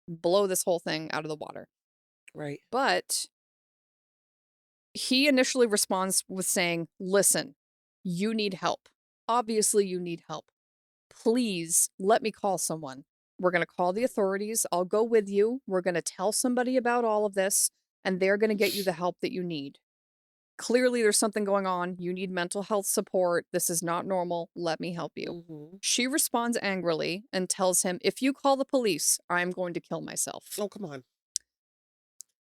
blow this whole thing out of the water. Right. But he initially responds with saying, listen, you need help. Obviously, you need help. Please let me call someone. We're going to call the authorities. I'll go with you. We're going to tell somebody about all of this, and they're going to get you the help that you need. Clearly, there's something going on. You need mental health support. This is not normal. Let me help you. She responds angrily and tells him, if you call the police, I'm going to kill myself. Oh, come on.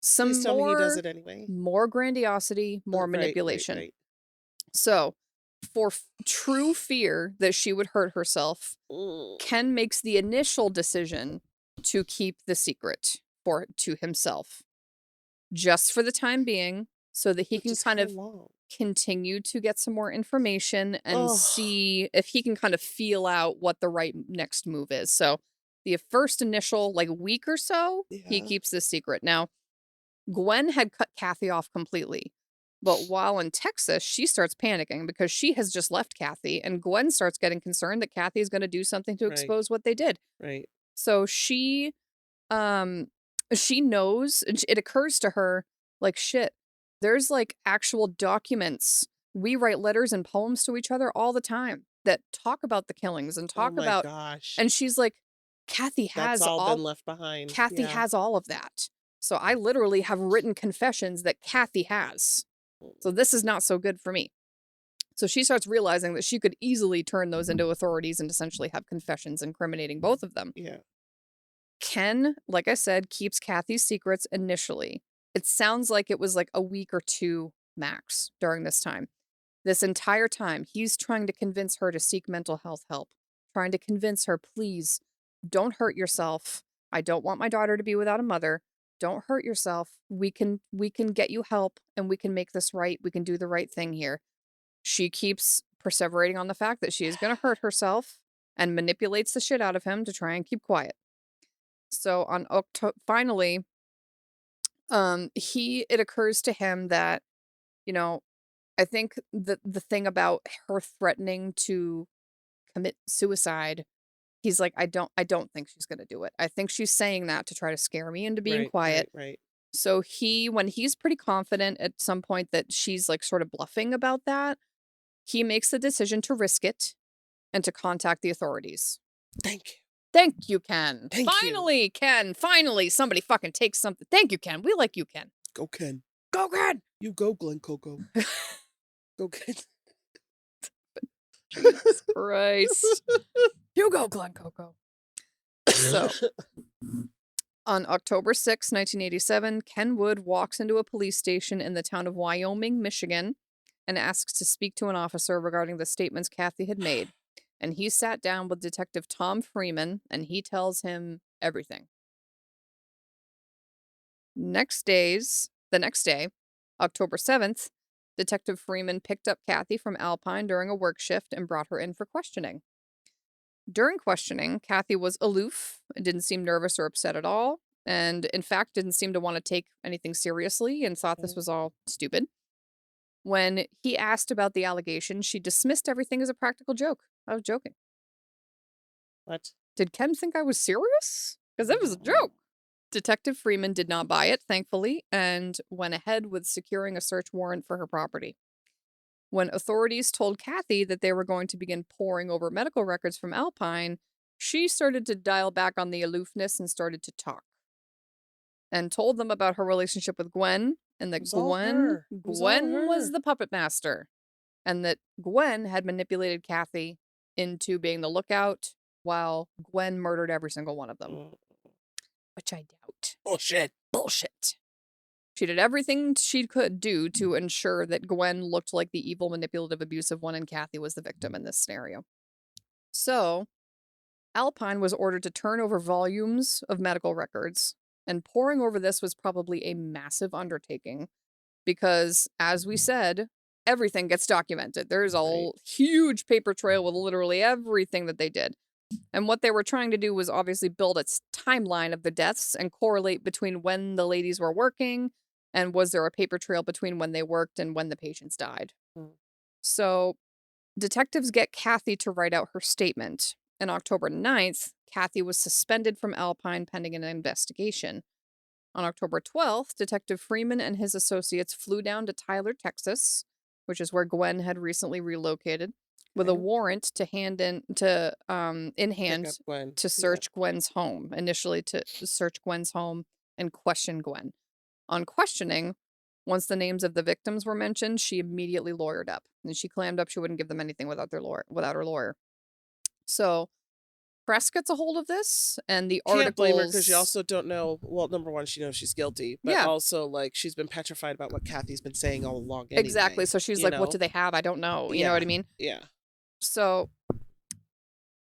Some Please tell me he does it anyway. More grandiosity, more manipulation. Right. So, for true fear that she would hurt herself, Ken makes the initial decision to keep the secret to himself, just for the time being, so that he can kind of continue to get some more information and see if he can kind of feel out what the right next move is. So, the first initial week or so, he keeps this secret. Now, Gwen had cut Kathy off completely. But while in Texas, she starts panicking because she has just left Kathy, and Gwen starts getting concerned that Kathy is going to do something to expose what they did. Right. So she knows, and it occurs to her, shit, there's actual documents. We write letters and poems to each other all the time that talk about the killings and talk about. Gosh. And she's like, Kathy has That's all been left behind. Kathy has all of that. So I literally have written confessions that Kathy has. So this is not so good for me. So she starts realizing that she could easily turn those into authorities and essentially have confessions incriminating both of them. Yeah. Ken, like I said, keeps Kathy's secrets initially. It sounds like it was a week or two max during this time. This entire time, he's trying to convince her to seek mental health help, trying to convince her, please, don't hurt yourself. I don't want my daughter to be without a mother. Don't hurt yourself. We can get you help, and we can make this right. We can do the right thing here. She keeps perseverating on the fact that she is going to hurt herself and manipulates the shit out of him to try and keep quiet. So on finally, it occurs to him that, I think the thing about her threatening to commit suicide, he's like, I don't think she's going to do it. I think she's saying that to try to scare me into being quiet. Right. So when he's pretty confident at some point that she's sort of bluffing about that, he makes the decision to risk it and to contact the authorities. Thank you, Ken. Finally, Ken. Finally, somebody fucking takes something. Thank you, Ken. We like you, Ken. Go, Ken. Go, Ken. You go, Glen Coco. Go, Ken. Jesus Christ. You go, Glen Coco. So, on October 6, 1987, Ken Wood walks into a police station in the town of Wyoming, Michigan, and asks to speak to an officer regarding the statements Kathy had made. And he sat down with Detective Tom Freeman, and he tells him everything. The next day, October 7th, Detective Freeman picked up Kathy from Alpine during a work shift and brought her in for questioning. During questioning, Kathy was aloof, didn't seem nervous or upset at all, and in fact didn't seem to want to take anything seriously and thought this was all stupid. When he asked about the allegation, she dismissed everything as a practical joke. I was joking. What? Did Ken think I was serious? Because it was a joke. Detective Freeman did not buy it, thankfully, and went ahead with securing a search warrant for her property. When authorities told Kathy that they were going to begin poring over medical records from Alpine, she started to dial back on the aloofness and started to talk. And told them about her relationship with Gwen, and that Gwen was the puppet master. And that Gwen had manipulated Kathy into being the lookout while Gwen murdered every single one of them. Which I doubt. Bullshit. Bullshit. She did everything she could do to ensure that Gwen looked like the evil, manipulative, abusive one and Kathy was the victim in this scenario. So, Alpine was ordered to turn over volumes of medical records, and poring over this was probably a massive undertaking because, as we said, everything gets documented. There's a huge paper trail with literally everything that they did. And what they were trying to do was obviously build a timeline of the deaths and correlate between when the ladies were working and was there a paper trail between when they worked and when the patients died. Mm. So detectives get Kathy to write out her statement. On October 9th, Kathy was suspended from Alpine pending an investigation. On October 12th, Detective Freeman and his associates flew down to Tyler, Texas, which is where Gwen had recently relocated, with a warrant to in hand Gwen. to search Gwen's home. Initially to search Gwen's home and question Gwen. On questioning, once the names of the victims were mentioned, she immediately lawyered up, and she clammed up she wouldn't give them anything without her lawyer. So press gets a hold of this, and the Can't blame her because articles. you also don't know. Well, number one, she knows she's guilty, but Yeah. also like she's been petrified about what Kathy's been saying all along. Anyway, Exactly. So she's like, "What do they have? I don't know." You know what I mean? Yeah. So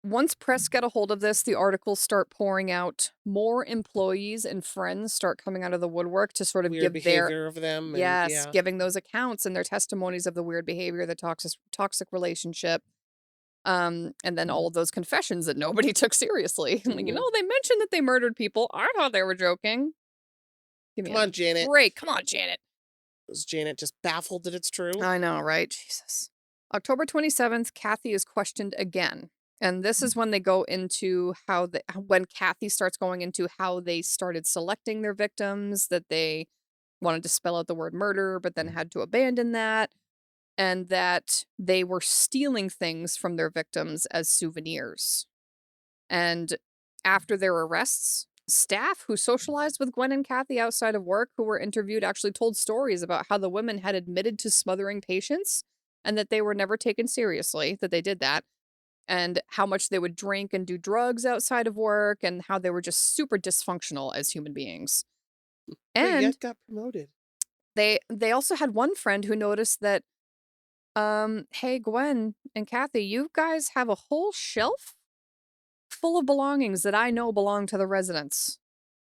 once press get a hold of this, the articles start pouring out. More employees and friends start coming out of the woodwork to sort of Weird give their behavior of them. yes, And, giving those accounts and their testimonies of the weird behavior, the toxic relationship. And then all of those confessions that nobody took seriously. Like, you know, they mentioned that they murdered people. I thought they were joking. Come on, Janet. Break. Come on, Janet. Was Janet just baffled that it's true? I know, right? Jesus. October 27th, Kathy is questioned again. And this is when they go into when Kathy starts going into how they started selecting their victims, that they wanted to spell out the word murder, but then had to abandon that, and that they were stealing things from their victims as souvenirs. And after their arrests, staff who socialized with Gwen and Kathy outside of work who were interviewed actually told stories about how the women had admitted to smothering patients and that they were never taken seriously, that they did that, and how much they would drink and do drugs outside of work and how they were just super dysfunctional as human beings. But And yet got promoted. they also had one friend who noticed that hey, Gwen and Kathy, you guys have a whole shelf full of belongings that I know belong to the residents.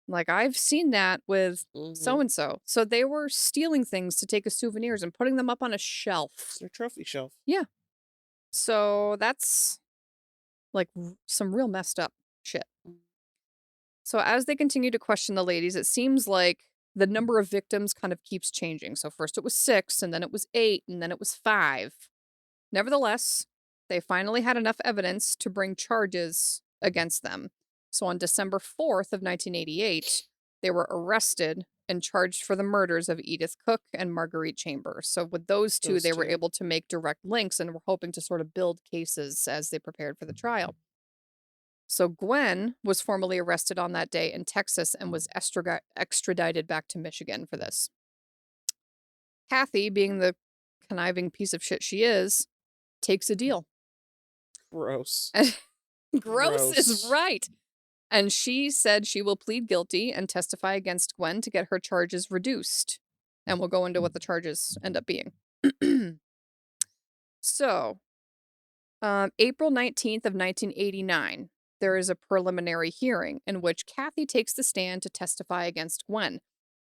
Like, I've seen that with so-and-so. So they were stealing things to take as souvenirs and putting them up on a shelf. It's their trophy shelf. Yeah. So that's, like, some real messed up shit. So as they continue to question the ladies, it seems like the number of victims kind of keeps changing. So first it was 6, and then it was 8, and then it was 5. Nevertheless, they finally had enough evidence to bring charges against them. So on December 4th of 1988, they were arrested and charged for the murders of Edith Cook and Marguerite Chambers. So with those two, they were able to make direct links and were hoping to sort of build cases as they prepared for the trial. So Gwen was formally arrested on that day in Texas and was extradited back to Michigan for this. Kathy, being the conniving piece of shit she is, takes a deal. Gross. Gross is right. And she said she will plead guilty and testify against Gwen to get her charges reduced. And we'll go into what the charges end up being. So, April 19th of 1989, there is a preliminary hearing in which Kathy takes the stand to testify against Gwen.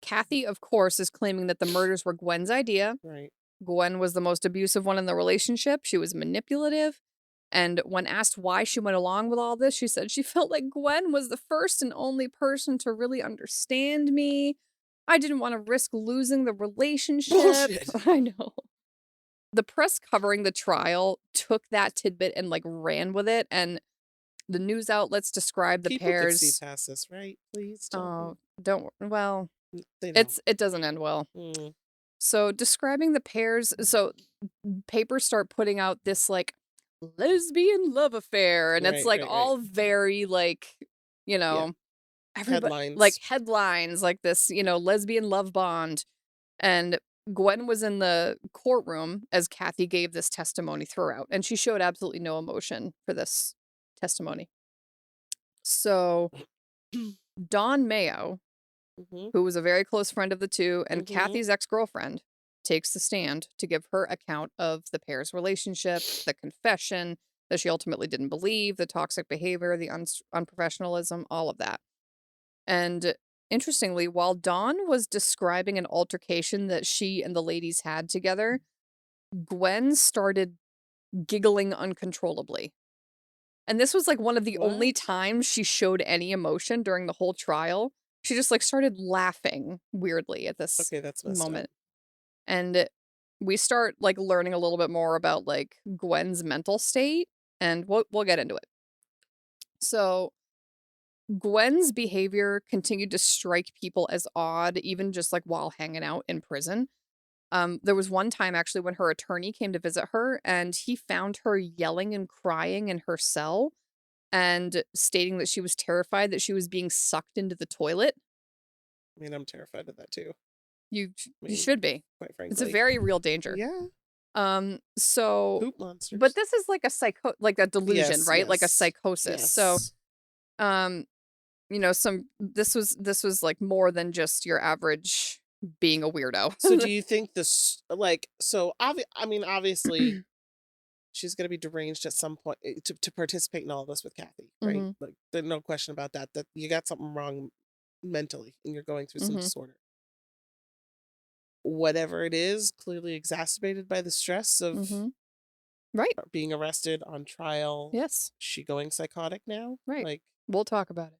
Kathy, of course, is claiming that the murders were Gwen's idea. Right. Gwen was the most abusive one in the relationship. She was manipulative. And when asked why she went along with all this, she said she felt like Gwen was the first and only person to really understand me. I didn't want to risk losing the relationship. Bullshit. I know. The press covering the trial took that tidbit and like ran with it, and the news outlets described the People pairs. could see past this, right? Please don't. Well, they don't. it doesn't end well. So describing the pairs, so papers start putting out this like lesbian love affair, and it's like all very like, you know, everybody like headlines like this, you know, lesbian love bond. And Gwen was in the courtroom as Kathy gave this testimony throughout, and she showed absolutely no emotion for this testimony. So Dawn Mayo, who was a very close friend of the two, and Mm-hmm. Kathy's ex-girlfriend, takes the stand to give her account of the pair's relationship, the confession that she ultimately didn't believe, the toxic behavior, the unprofessionalism, all of that. And interestingly, while Dawn was describing an altercation that she and the ladies had together, Gwen started giggling uncontrollably. And this was like one of the only What? times she showed any emotion during the whole trial. She just like started laughing weirdly at this Okay, that's messed up. moment. And we start like learning a little bit more about like Gwen's mental state, and we'll get into it. So Gwen's behavior continued to strike people as odd, even just like while hanging out in prison. There was one time actually when her attorney came to visit her and he found her yelling and crying in her cell and stating that she was terrified that she was being sucked into the toilet. I mean, I'm terrified of that too. You I you mean, should be. quite It's a frankly. very real danger. Yeah. So Poop but monsters. this is like a delusion, Yes, right? Like a yes. psychosis. So Yes. um this was like more than just your average being a weirdo. So do you think this like so I mean obviously she's going to be deranged at some point to participate in all this with Kathy, right? Mhm. Like there's no question about that you got something wrong mentally and you're going through some Mhm. disorder. Whatever it is, clearly exacerbated by the stress of Mhm. Right. being arrested on trial. Yes. She going psychotic now? Right. Like We'll talk about it.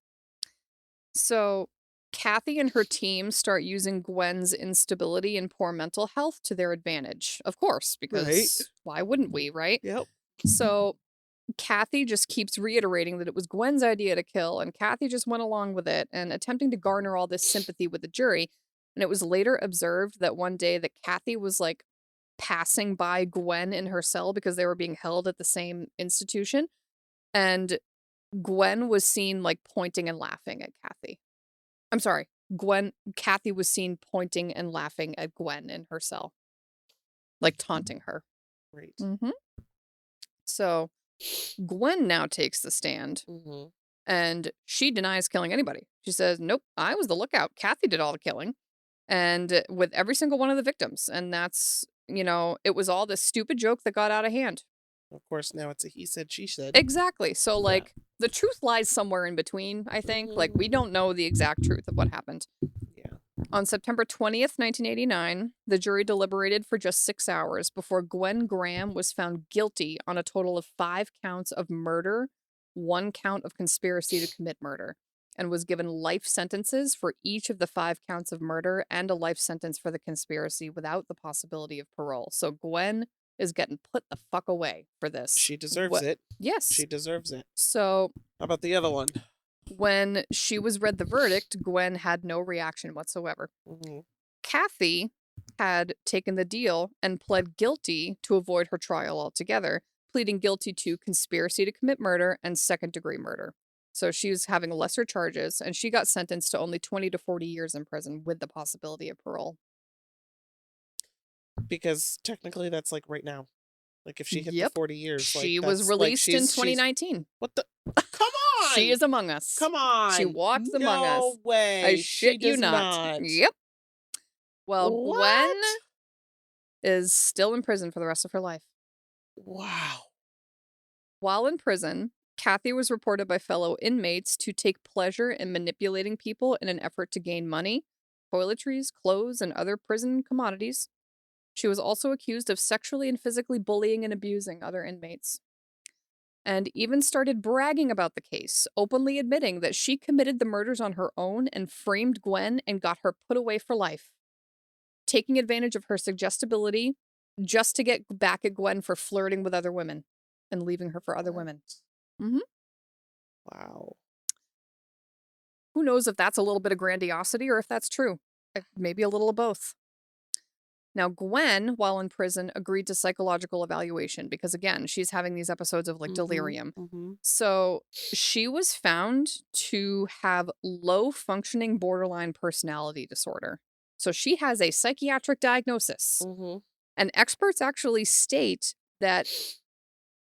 So, Kathy and her team start using Gwen's instability and poor mental health to their advantage. Of course, right? because why wouldn't we, right? Yep. So, Kathy just keeps reiterating that it was Gwen's idea to kill, and Kathy just went along with it and attempting to garner all this sympathy with the jury. And it was later observed that one day that Kathy was like passing by Gwen in her cell because they were being held at the same institution. And Gwen was seen like pointing and laughing at Kathy. I'm sorry. Kathy was seen pointing and laughing at Gwen in her cell, like taunting her. Great. Mm-hmm. So Gwen now takes the stand Mm-hmm. and she denies killing anybody. She says, nope, I was the lookout. Kathy did all the killing. And with every single one of the victims. And that's, it was all this stupid joke that got out of hand. Of course, now it's a he said, she said. Exactly. So, Yeah. like, the truth lies somewhere in between, I think. Like, we Mhm. don't know the exact truth of what happened. Yeah. On September 20th, 1989, the jury deliberated for just 6 hours before Gwen Graham was found guilty on a total of 5 counts of murder, 1 count of conspiracy to commit murder, and was given life sentences for each of the 5 counts of murder and a life sentence for the conspiracy without the possibility of parole. So Gwen is getting put the fuck away for this. She deserves it. Yes. She deserves it. So How about the other one? when she was read the verdict, Gwen had no reaction whatsoever. Mhm. Kathy had taken the deal and pled guilty to avoid her trial altogether, pleading guilty to conspiracy to commit murder and second-degree murder. So she was having lesser charges, and she got sentenced to only 20 to 40 years in prison with the possibility of parole. Because technically that's like right now. Like if she hit the Yep. 40 years, She like was that's like released in she's 2019. what the Come on! She is among us. Come on. She walks among us. No way. I She shit you does not. Yep. Well, Gwen What? is still in prison for the rest of her life. Wow. While in prison, Kathy was reported by fellow inmates to take pleasure in manipulating people in an effort to gain money, toiletries, clothes, and other prison commodities. She was also accused of sexually and physically bullying and abusing other inmates. And even started bragging about the case, openly admitting that she committed the murders on her own and framed Gwen and got her put away for life, taking advantage of her suggestibility just to get back at Gwen for flirting with other women and leaving her for other What? women. Mm-hmm. Wow. Who knows if that's a little bit of grandiosity or if that's true? Maybe a little of both. Now, Gwen, while in prison, agreed to psychological evaluation because, again, she's having these episodes of like delirium. Mm-hmm. So she was found to have low functioning borderline personality disorder. So she has a psychiatric diagnosis. Mm-hmm. And experts actually state that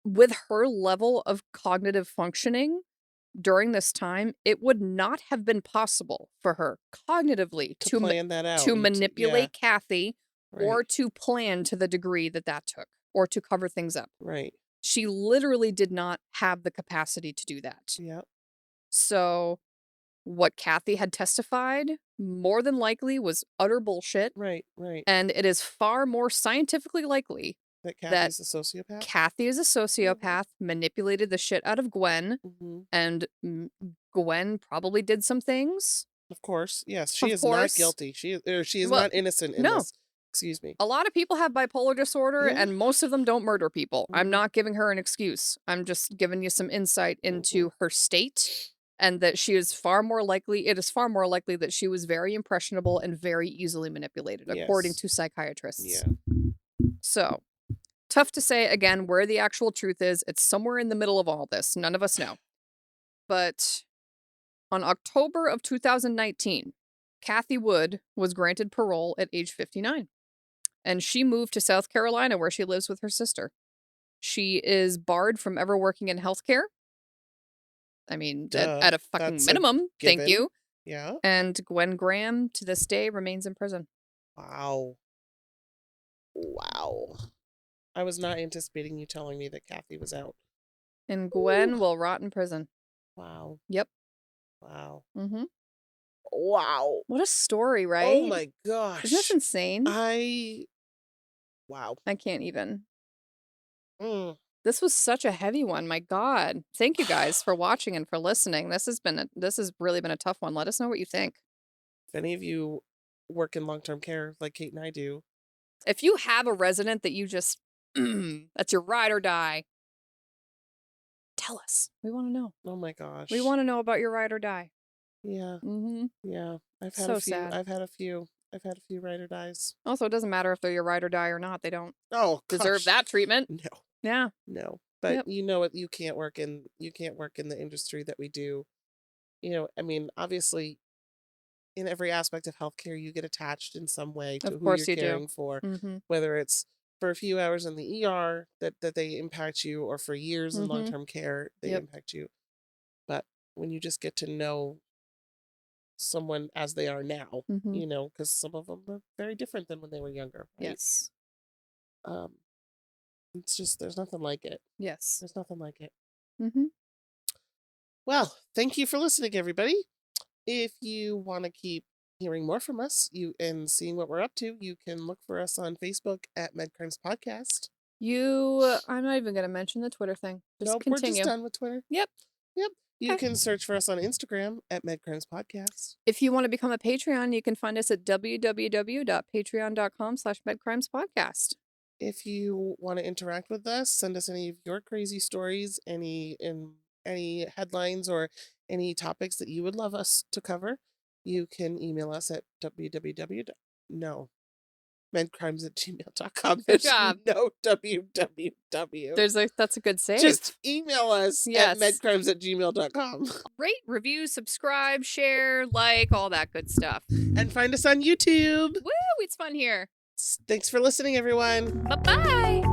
with her level of cognitive functioning, during this time, it would not have been possible for her cognitively To plan that out. to and manipulate Kathy right. or to plan to the degree that that took or to cover things up. Right. She literally did not have the capacity to do that. Yep. So what Kathy had testified more than likely was utter bullshit. Right. Right. And it is far more scientifically likely That Kathy's a sociopath? Kathy is a sociopath, manipulated the shit out of Gwen, and Gwen probably did some things. Of course. Yes, she is not guilty. She is not innocent in this. Excuse me. A lot of people have bipolar disorder, and most of them don't murder people. I'm not giving her an excuse. I'm just giving you some insight into her state, and that she is far more likely, it is far more likely that she was very impressionable and very easily manipulated, according to psychiatrists. Yeah. So, tough to say, again, where the actual truth is. It's somewhere in the middle of all this. None of us know. But on October of 2019, Kathy Wood was granted parole at age 59. And she moved to South Carolina, where she lives with her sister. She is barred from ever working in healthcare. I mean, at a fucking minimum. Thank you. Yeah. And Gwen Graham, to this day, remains in prison. Wow. Wow. I was not anticipating you telling me that Kathy was out. And Gwen will rot in prison. Wow. Yep. Wow. Wow. What a story, right? Oh my gosh. Isn't this insane? Wow. I can't even. This was such a heavy one. My God. Thank you guys for watching and for listening. This has really been a tough one. Let us know what you think. If any of you work in long-term care like Kate and I do. If you have a resident that you just, that's your ride or die, tell us. We want to know. Oh my gosh. We want to know about your ride or die. Yeah. Yeah. I've had So a few. sad. I've had a few ride or dies. Also, it doesn't matter if they're your ride or die or not. They don't Gosh. deserve that treatment. No. Yeah. No. But you know what? You can't work in the industry that we do. You know, I mean, obviously, in every aspect of healthcare, you get attached in some way to who you're caring for, whether it's for a few hours in the ER that they impact you, or for years in long-term care, they impact you. But when you just get to know someone as they are now, you know, because some of them are very different than when they were younger. Right? Yes. It's just, there's nothing like it. Yes. There's nothing like it. Well, thank you for listening, everybody. If you want to keep hearing more from us and seeing what we're up to, you can look for us on Facebook at Medcrimes Podcast. I'm not even going to mention the Twitter thing. Nope, we're just done with Twitter. Yep. You can search for us on Instagram at Medcrimes Podcast. If you want to become a Patreon, you can find us at www.patreon.com/medcrimespodcast. If you want to interact with us, send us any of your crazy stories, any headlines, or any topics that you would love us to cover. You can email us at medcrimes@gmail.com. Good job. No www. That's a good save. Just email us at medcrimes@gmail.com. Rate, review, subscribe, share, like, all that good stuff. And find us on YouTube. Woo! It's fun here. Thanks for listening, everyone. Bye-bye.